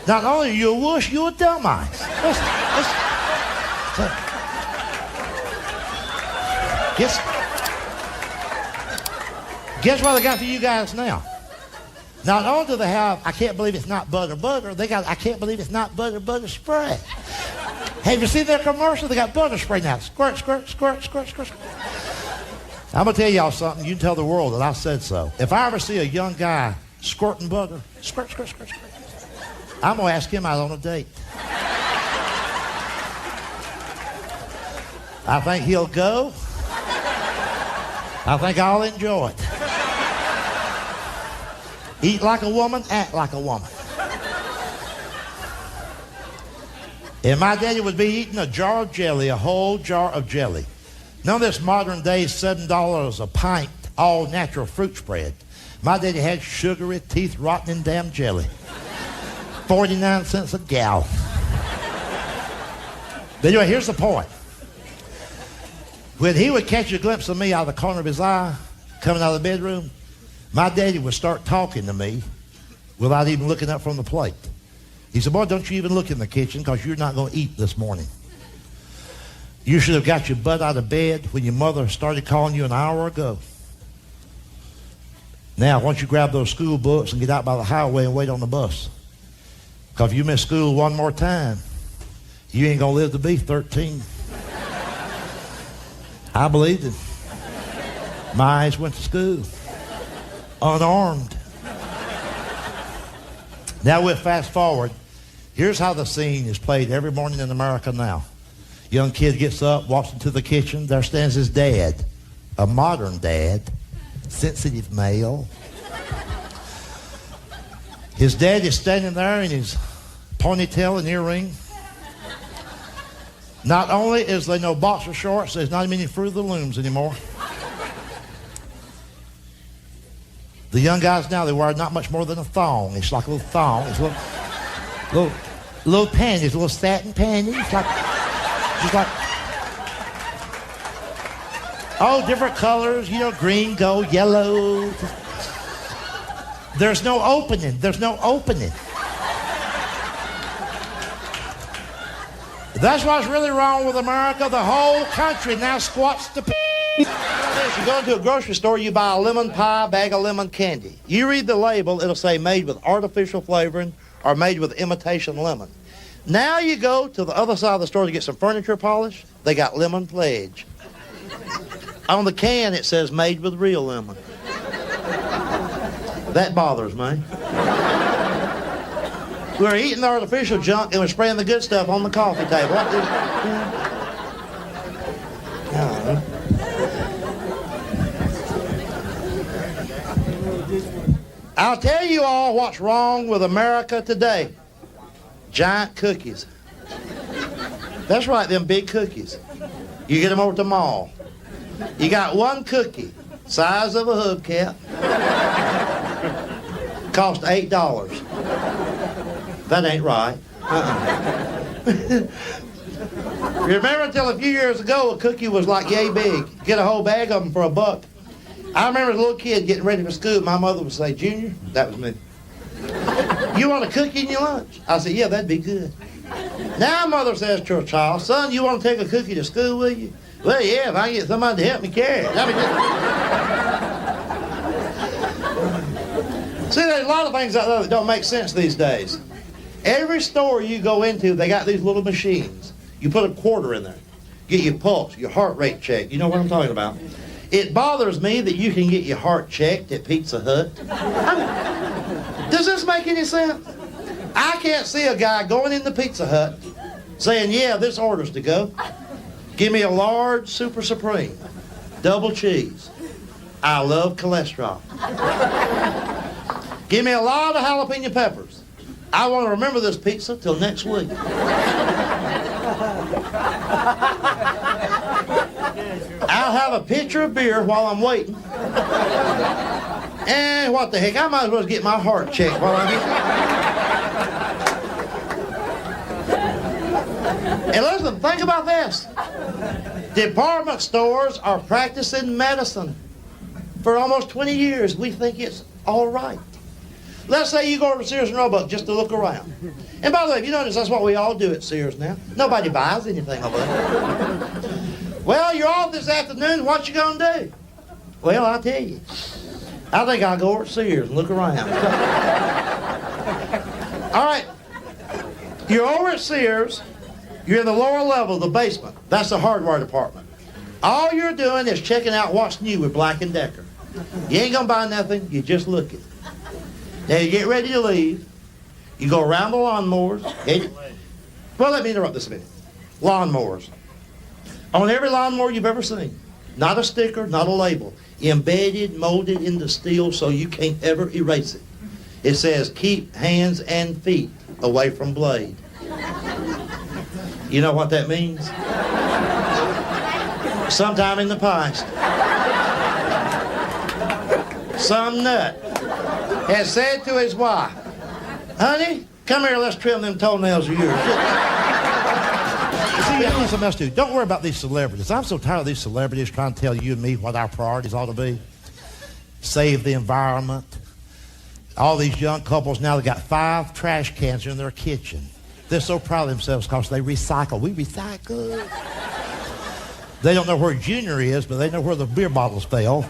Not only are you a wuss, you're a dumbass. Guess what they got for you guys now? Not only do they have, I can't believe it's not butter, they got, I can't believe it's not butter spray. Have you seen their commercial? They got butter spray now. Squirt, squirt, squirt, squirt, squirt, squirt. I'm going to tell y'all something. You can tell the world that I said so. If I ever see a young guy squirting butter, squirt, squirt, squirt, squirt, I'm going to ask him out on a date. I think he'll go. I think I'll enjoy it. Eat like a woman, act like a woman. And my daddy would be eating a jar of jelly, a whole jar of jelly. None of this modern day $7 a pint, all natural fruit spread. My daddy had sugary, teeth rotting damn jelly. 49 cents a gallon. But anyway, here's the point. When he would catch a glimpse of me out of the corner of his eye, coming out of the bedroom, my daddy would start talking to me without even looking up from the plate. He said, boy, don't you even look in the kitchen because you're not going to eat this morning. You should have got your butt out of bed when your mother started calling you an hour ago. Now, why don't you grab those school books and get out by the highway and wait on the bus? Because if you miss school one more time, you ain't going to live to be 13. I believed him. My eyes went to school. Unarmed. Now we'll fast forward. Here's how the scene is played every morning in America now. Young kid gets up, walks into the kitchen. There stands his dad, a modern dad, sensitive male. His dad is standing there in his ponytail and earring. Not only is there no boxer shorts, there's not even any Fruit of the Looms anymore. The young guys now, they wear not much more than a thong. It's like a little thong. It's little panties, little satin panties. Just like, oh, different colors, you know, green, gold, yellow. There's no opening. There's no opening. That's what's really wrong with America. The whole country now squats to pee. You go into a grocery store, you buy a lemon pie, bag of lemon candy. You read the label, it'll say made with artificial flavoring or made with imitation lemon. Now you go to the other side of the store to get some furniture polish, they got lemon pledge. On the can it says made with real lemon. That bothers me. We're eating the artificial junk and we're spraying the good stuff on the coffee table. I'll tell you all what's wrong with America today. Giant cookies. That's right, them big cookies. You get them over at the mall. You got one cookie, size of a hubcap. Cost $8. That ain't right. Remember until a few years ago, a cookie was like yay big. Get a whole bag of them for $1. I remember as a little kid getting ready for school, my mother would say, Junior, that was me. You want a cookie in your lunch? I said, yeah, that'd be good. Now mother says to her child, son, you want to take a cookie to school with you? Well, yeah, if I can get somebody to help me carry it. See, there's a lot of things out there that don't make sense these days. Every store you go into, they got these little machines. You put a quarter in there. Get your pulse, your heart rate checked. You know what I'm talking about. It bothers me that you can get your heart checked at Pizza Hut. Does this make any sense? I can't see a guy going into Pizza Hut saying, yeah, this order's to go. Give me a large Super Supreme, double cheese. I love cholesterol. Give me a lot of jalapeno peppers. I want to remember this pizza till next week. I'll have a pitcher of beer while I'm waiting. And what the heck, I might as well get my heart checked while I'm here. And listen, think about this. Department stores are practicing medicine. For almost 20 years, we think it's all right. Let's say you go over to Sears and Roebuck just to look around. And by the way, if you notice, that's what we all do at Sears now. Nobody buys anything over there. Well, you're off this afternoon. What you gonna do? Well, I'll tell you. I think I'll go over to Sears and look around. All right. You're over at Sears. You're in the lower level, the basement. That's the hardware department. All you're doing is checking out what's new with Black & Decker. You ain't gonna buy nothing. You're just looking. Now you get ready to leave. You go around the lawnmowers. Well, let me interrupt this a minute. Lawnmowers. On every lawnmower you've ever seen. Not a sticker, not a label. Embedded, molded into steel so you can't ever erase it. It says, keep hands and feet away from blade. You know what that means? Sometime in the past, some nut has said to his wife, honey, come here, let's trim them toenails of yours. See, I need something else to do. Don't worry about these celebrities. I'm so tired of these celebrities trying to tell you and me what our priorities ought to be. Save the environment. All these young couples now, they got 5 trash cans in their kitchen. They're so proud of themselves because they recycle. We recycle. They don't know where Junior is, but they know where the beer bottles fell.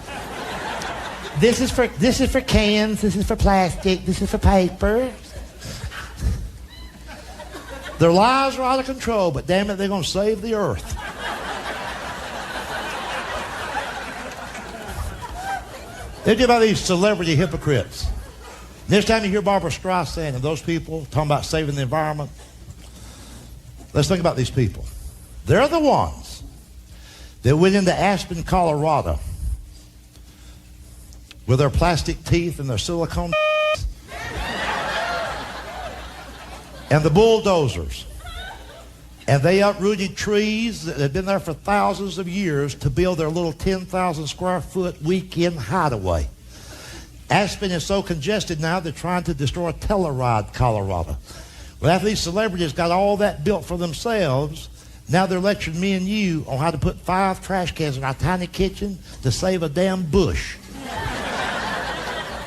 This is for cans. This is for plastic. This is for paper. Their lives are out of control, but damn it, they're going to save the earth. They do about these celebrity hypocrites. Next time you hear Barbara Streisand and those people talking about saving the environment, let's think about these people. They're the ones that went into Aspen, Colorado with their plastic teeth and their silicone and the bulldozers. And they uprooted trees that had been there for thousands of years to build their little 10,000 square foot weekend hideaway. Aspen is so congested now they're trying to destroy Telluride, Colorado. Well, after these celebrities got all that built for themselves, now they're lecturing me and you on how to put 5 trash cans in our tiny kitchen to save a damn bush.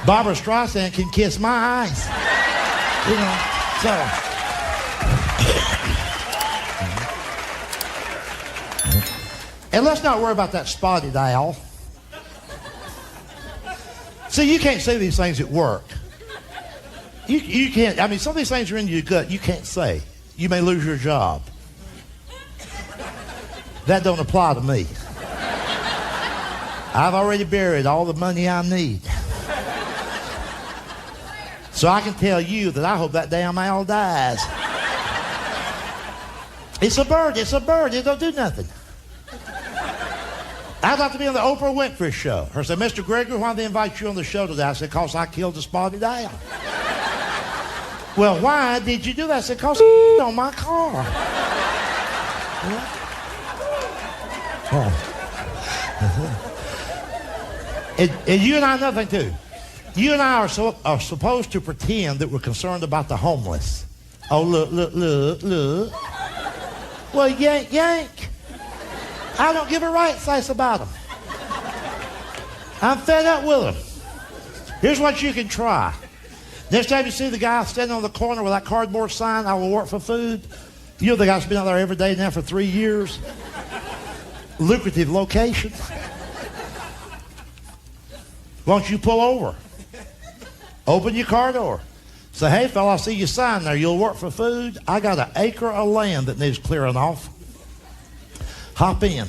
Barbara Streisand can kiss my eyes. You know, so. And let's not worry about that spotted owl. See, you can't say these things at work. You can't, I mean, some of these things are in your gut you can't say. You may lose your job. That don't apply to me. I've already buried all the money I need. So I can tell you that I hope that damn owl dies. It's a bird, it don't do nothing. I'd like to be on the Oprah Winfrey show. Her said, Mr. Gregory, why did they invite you on the show today? I said, because I killed the spotted owl. Well, why did you do that? I said, because on my car. And you and I, another thing too. You and I are supposed to pretend that we're concerned about the homeless. Oh, look. Well, yank. I don't give a right slice about them. I'm fed up with them. Here's what you can try. Next time you see the guy standing on the corner with that cardboard sign, I will work for food. You know the guy's been out there every day now for 3 years. Lucrative location. Why don't you pull over? Open your car door. Say, hey, fella, I see your sign there. You'll work for food. I got an acre of land that needs clearing off. Hop in.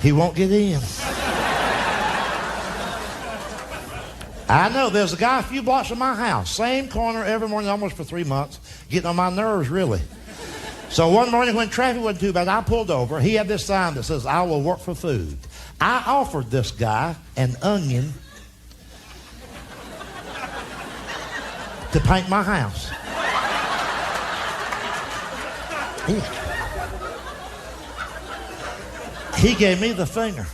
He won't get in. I know, there's a guy a few blocks from my house, same corner every morning, almost for 3 months, getting on my nerves, really. So one morning when traffic wasn't too bad, I pulled over. He had this sign that says, I will work for food. I offered this guy an onion to paint my house. He gave me the finger.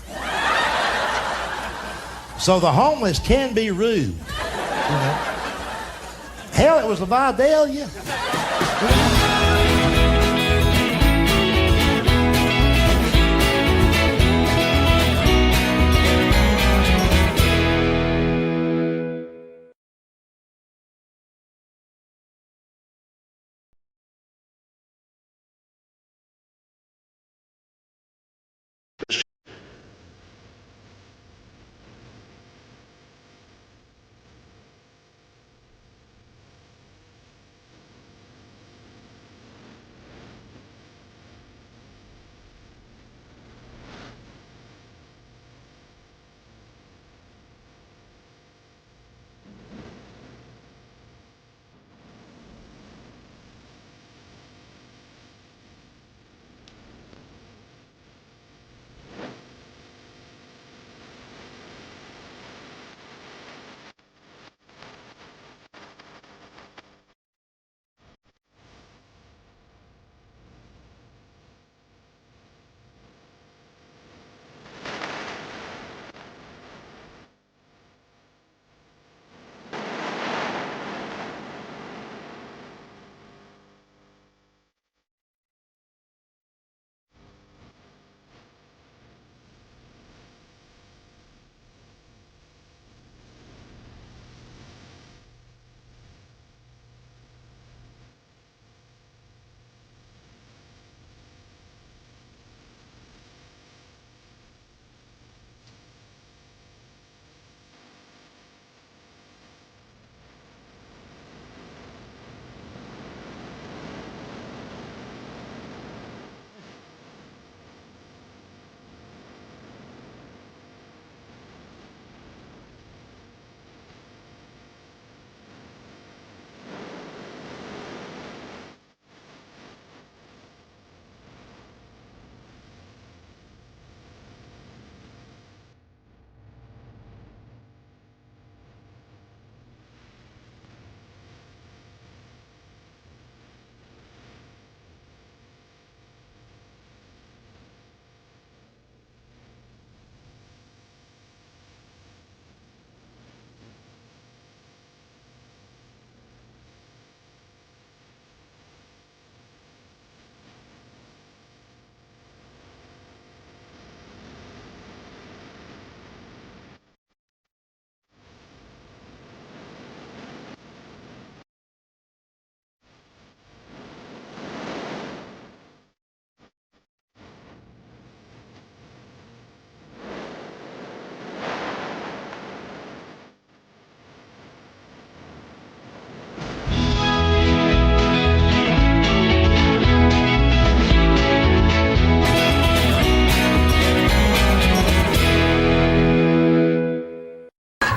So the homeless can be rude. You know? Hell, it was a Vidalia.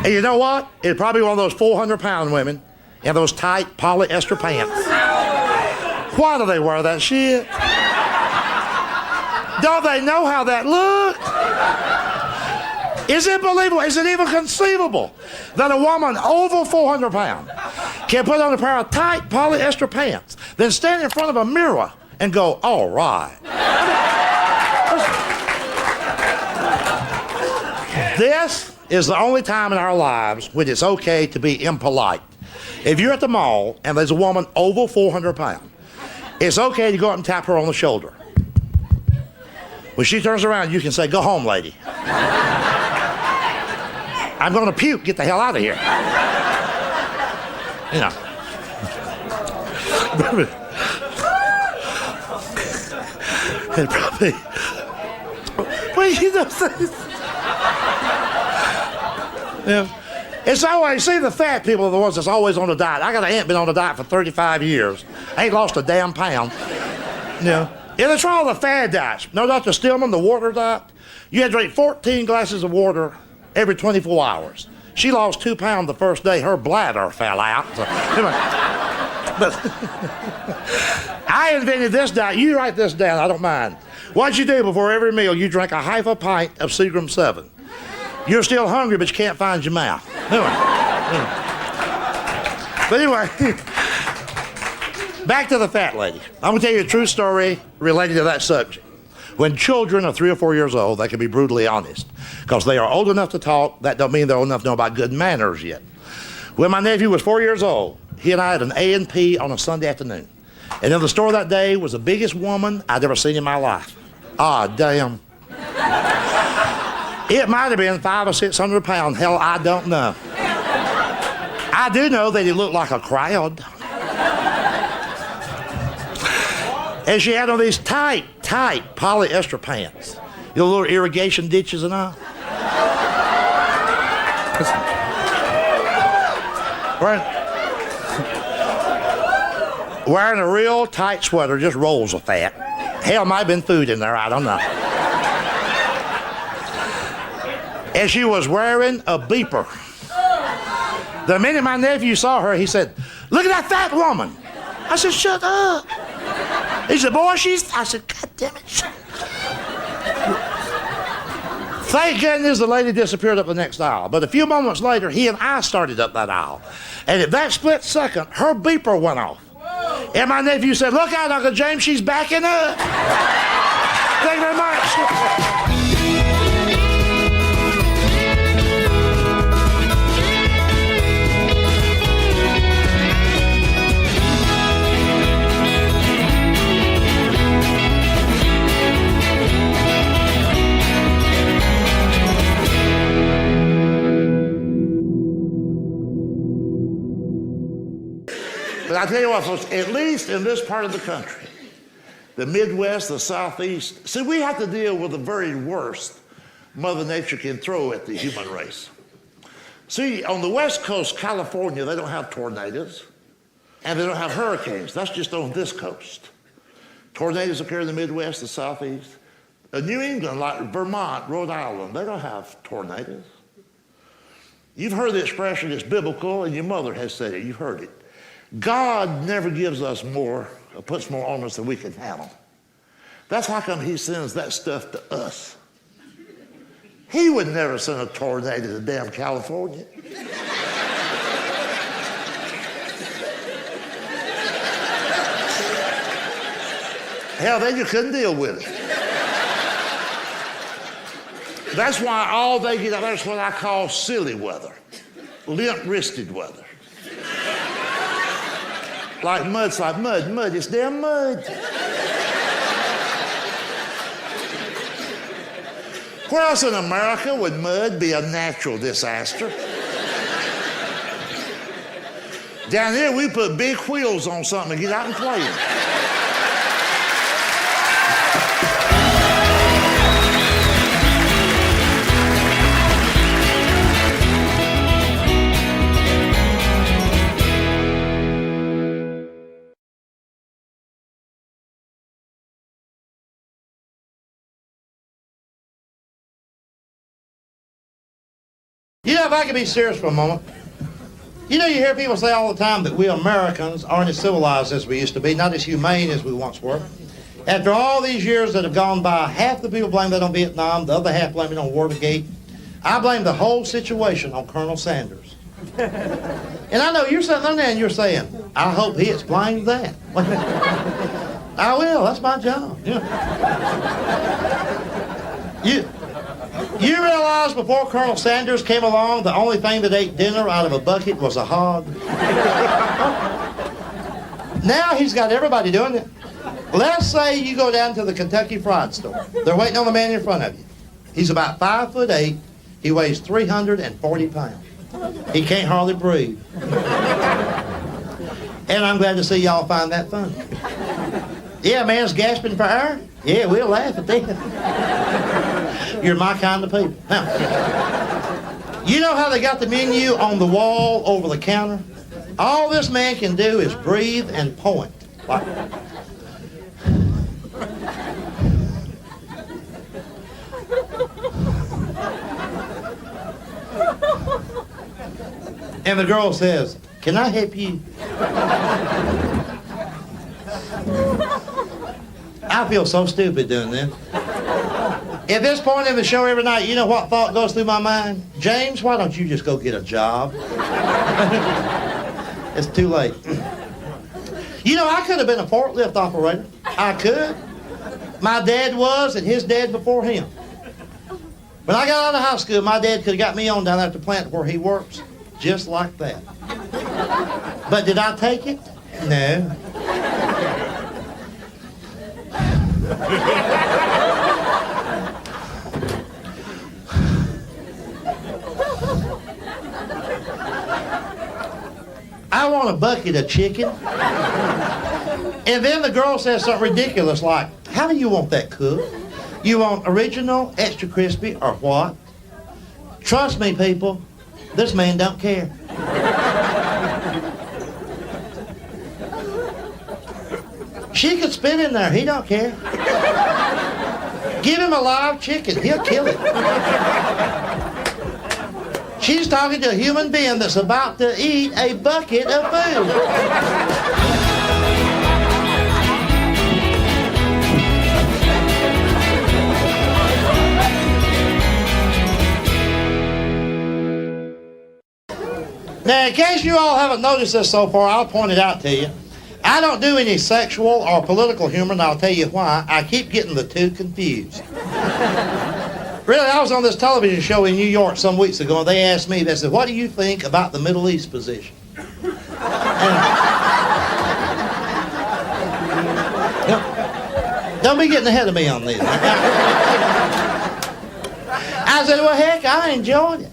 And you know what? It's probably one of those 400-pound women in those tight polyester pants. Why do they wear that shit? Don't they know how that looks? Is it believable? Is it even conceivable that a woman over 400 pounds can put on a pair of tight polyester pants, then stand in front of a mirror and go, all right? This is the only time in our lives when it's okay to be impolite. If you're at the mall and there's a woman over 400 pounds, it's okay to go up and tap her on the shoulder. When she turns around, you can say, go home, lady. I'm going to puke. Get the hell out of here. You know. It probably. Well, you know. Yeah. It's always, see, the fat people are the ones that's always on a diet. I got an aunt been on a diet for 35 years. Ain't lost a damn pound. You know. Yeah, they try all the fad diets. No, Dr. Stillman, the water diet. You had to drink 14 glasses of water every 24 hours. She lost 2 pounds the first day. Her bladder fell out. So, anyway. But I invented this diet. You write this down. I don't mind. What'd you do before every meal? You drank a half a pint of Seagram 7. You're still hungry, but you can't find your mouth. Anyway. But anyway, back to the fat lady. I'm going to tell you a true story related to that subject. When children are 3 or 4 years old, they can be brutally honest. Because they are old enough to talk, that don't mean they're old enough to know about good manners yet. When my nephew was 4 years old, he and I had an A&P on a Sunday afternoon. And in the store that day was the biggest woman I'd ever seen in my life. Ah, damn. It might have been 500 or 600 pounds. Hell, I don't know. I do know that it looked like a crowd. And she had on these tight polyester pants. You know, little irrigation ditches and all. Wearing a real tight sweater, just rolls of fat. Hell, might have been food in there, I don't know. And she was wearing a beeper. The minute my nephew saw her, he said, look at that fat woman. I said, shut up. He said, boy, I said, God damn it. Thank goodness the lady disappeared up the next aisle. But a few moments later, he and I started up that aisle. And at that split second, her beeper went off. And my nephew said, look out, Uncle James, she's backing up. Thank you very much. But I tell you what, folks, at least in this part of the country, the Midwest, the Southeast, see, we have to deal with the very worst Mother Nature can throw at the human race. See, on the West Coast, California, they don't have tornadoes, and they don't have hurricanes. That's just on this coast. Tornadoes occur in the Midwest, the Southeast. New England, like Vermont, Rhode Island, they don't have tornadoes. You've heard the expression, it's biblical, and your mother has said it. You've heard it. God never gives us more, or puts more on us than we can handle. That's how come he sends that stuff to us. He would never send a tornado to damn California. Hell, then you couldn't deal with it. That's why all they get, that's what I call silly weather, limp-wristed weather. Like mud's like mud, it's damn mud. Where else in America would mud be a natural disaster? Down here, we put big wheels on something to get out and play it. You know, if I could be serious for a moment, you hear people say all the time that we Americans aren't as civilized as we used to be, not as humane as we once were. After all these years that have gone by, half the people blame that on Vietnam, the other half blame it on Watergate. I blame the whole situation on Colonel Sanders. And I know you're sitting there and you're saying, I hope he explains that. I will, that's my job. You realize before Colonel Sanders came along, the only thing that ate dinner out of a bucket was a hog? Now he's got everybody doing it. Let's say you go down to the Kentucky Fried Store. They're waiting on the man in front of you. He's about 5'8". He weighs 340 pounds. He can't hardly breathe. And I'm glad to see y'all find that funny. Yeah, man's gasping for air. Yeah, we'll laugh at that. You're my kind of people. Now, you know how they got the menu on the wall over the counter? All this man can do is breathe and point. Like, and the girl says, can I help you? I feel so stupid doing this. At this point in the show every night, you know what thought goes through my mind? James, why don't you just go get a job? It's too late. I could have been a forklift operator. I could. My dad was, and his dad before him. When I got out of high school, my dad could have got me on down there at the plant where he works, just like that. But did I take it? No. I want a bucket of chicken. And then the girl says something ridiculous like, how do you want that cooked? You want original, extra crispy, or what? Trust me, people, this man don't care. She could spit in there, he don't care. Give him a live chicken, he'll kill it. She's talking to a human being that's about to eat a bucket of food. Now, in case you all haven't noticed this so far, I'll point it out to you. I don't do any sexual or political humor, and I'll tell you why. I keep getting the two confused. Really, I was on this television show in New York some weeks ago, and they asked me, they said, what do you think about the Middle East position? Don't be getting ahead of me on this. I said, well, heck, I enjoyed it.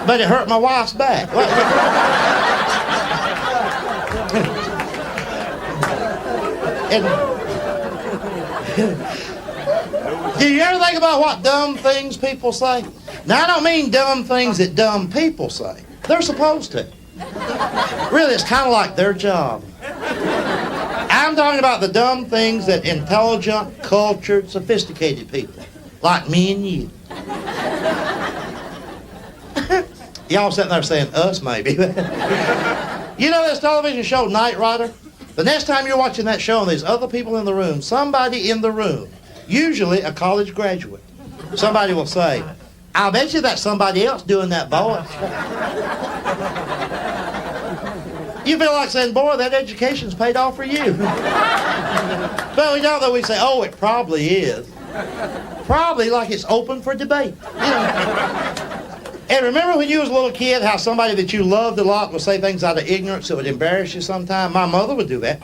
But it hurt my wife's back. Do you ever think about what dumb things people say? Now, I don't mean dumb things that dumb people say. They're supposed to. Really, it's kind of like their job. I'm talking about the dumb things that intelligent, cultured, sophisticated people, like me and you. Y'all sitting there saying, us maybe. You know this television show, Knight Rider? The next time you're watching that show and there's other people in the room, somebody in the room, usually a college graduate, somebody will say, I bet you that's somebody else doing that voice. You feel like saying, boy, that education's paid off for you. But we don't, though. We say, oh, it probably is. Probably like it's open for debate. And remember when you was a little kid, how somebody that you loved a lot would say things out of ignorance that would embarrass you sometime? My mother would do that.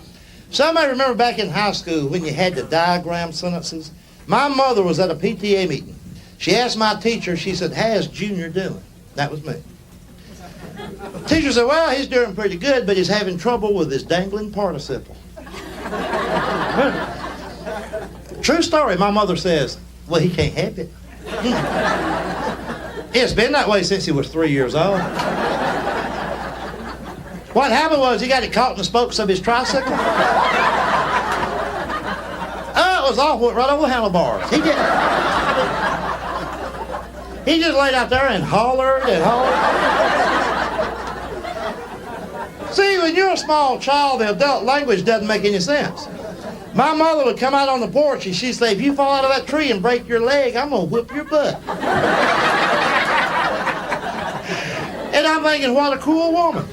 Somebody remember back in high school when you had to diagram sentences? My mother was at a PTA meeting. She asked my teacher, she said, how's Junior doing? That was me. Teacher said, well, he's doing pretty good, but he's having trouble with his dangling participle. True story, my mother says, well, he can't help it. It's been that way since he was 3 years old. What happened was he got it caught in the spokes of his tricycle. Oh, it was awful. It right over the handlebars. He did. He just laid out there and hollered and hollered. See, when you're a small child, the adult language doesn't make any sense. My mother would come out on the porch and she'd say, if you fall out of that tree and break your leg, I'm going to whip your butt. And I'm thinking, what a cool woman.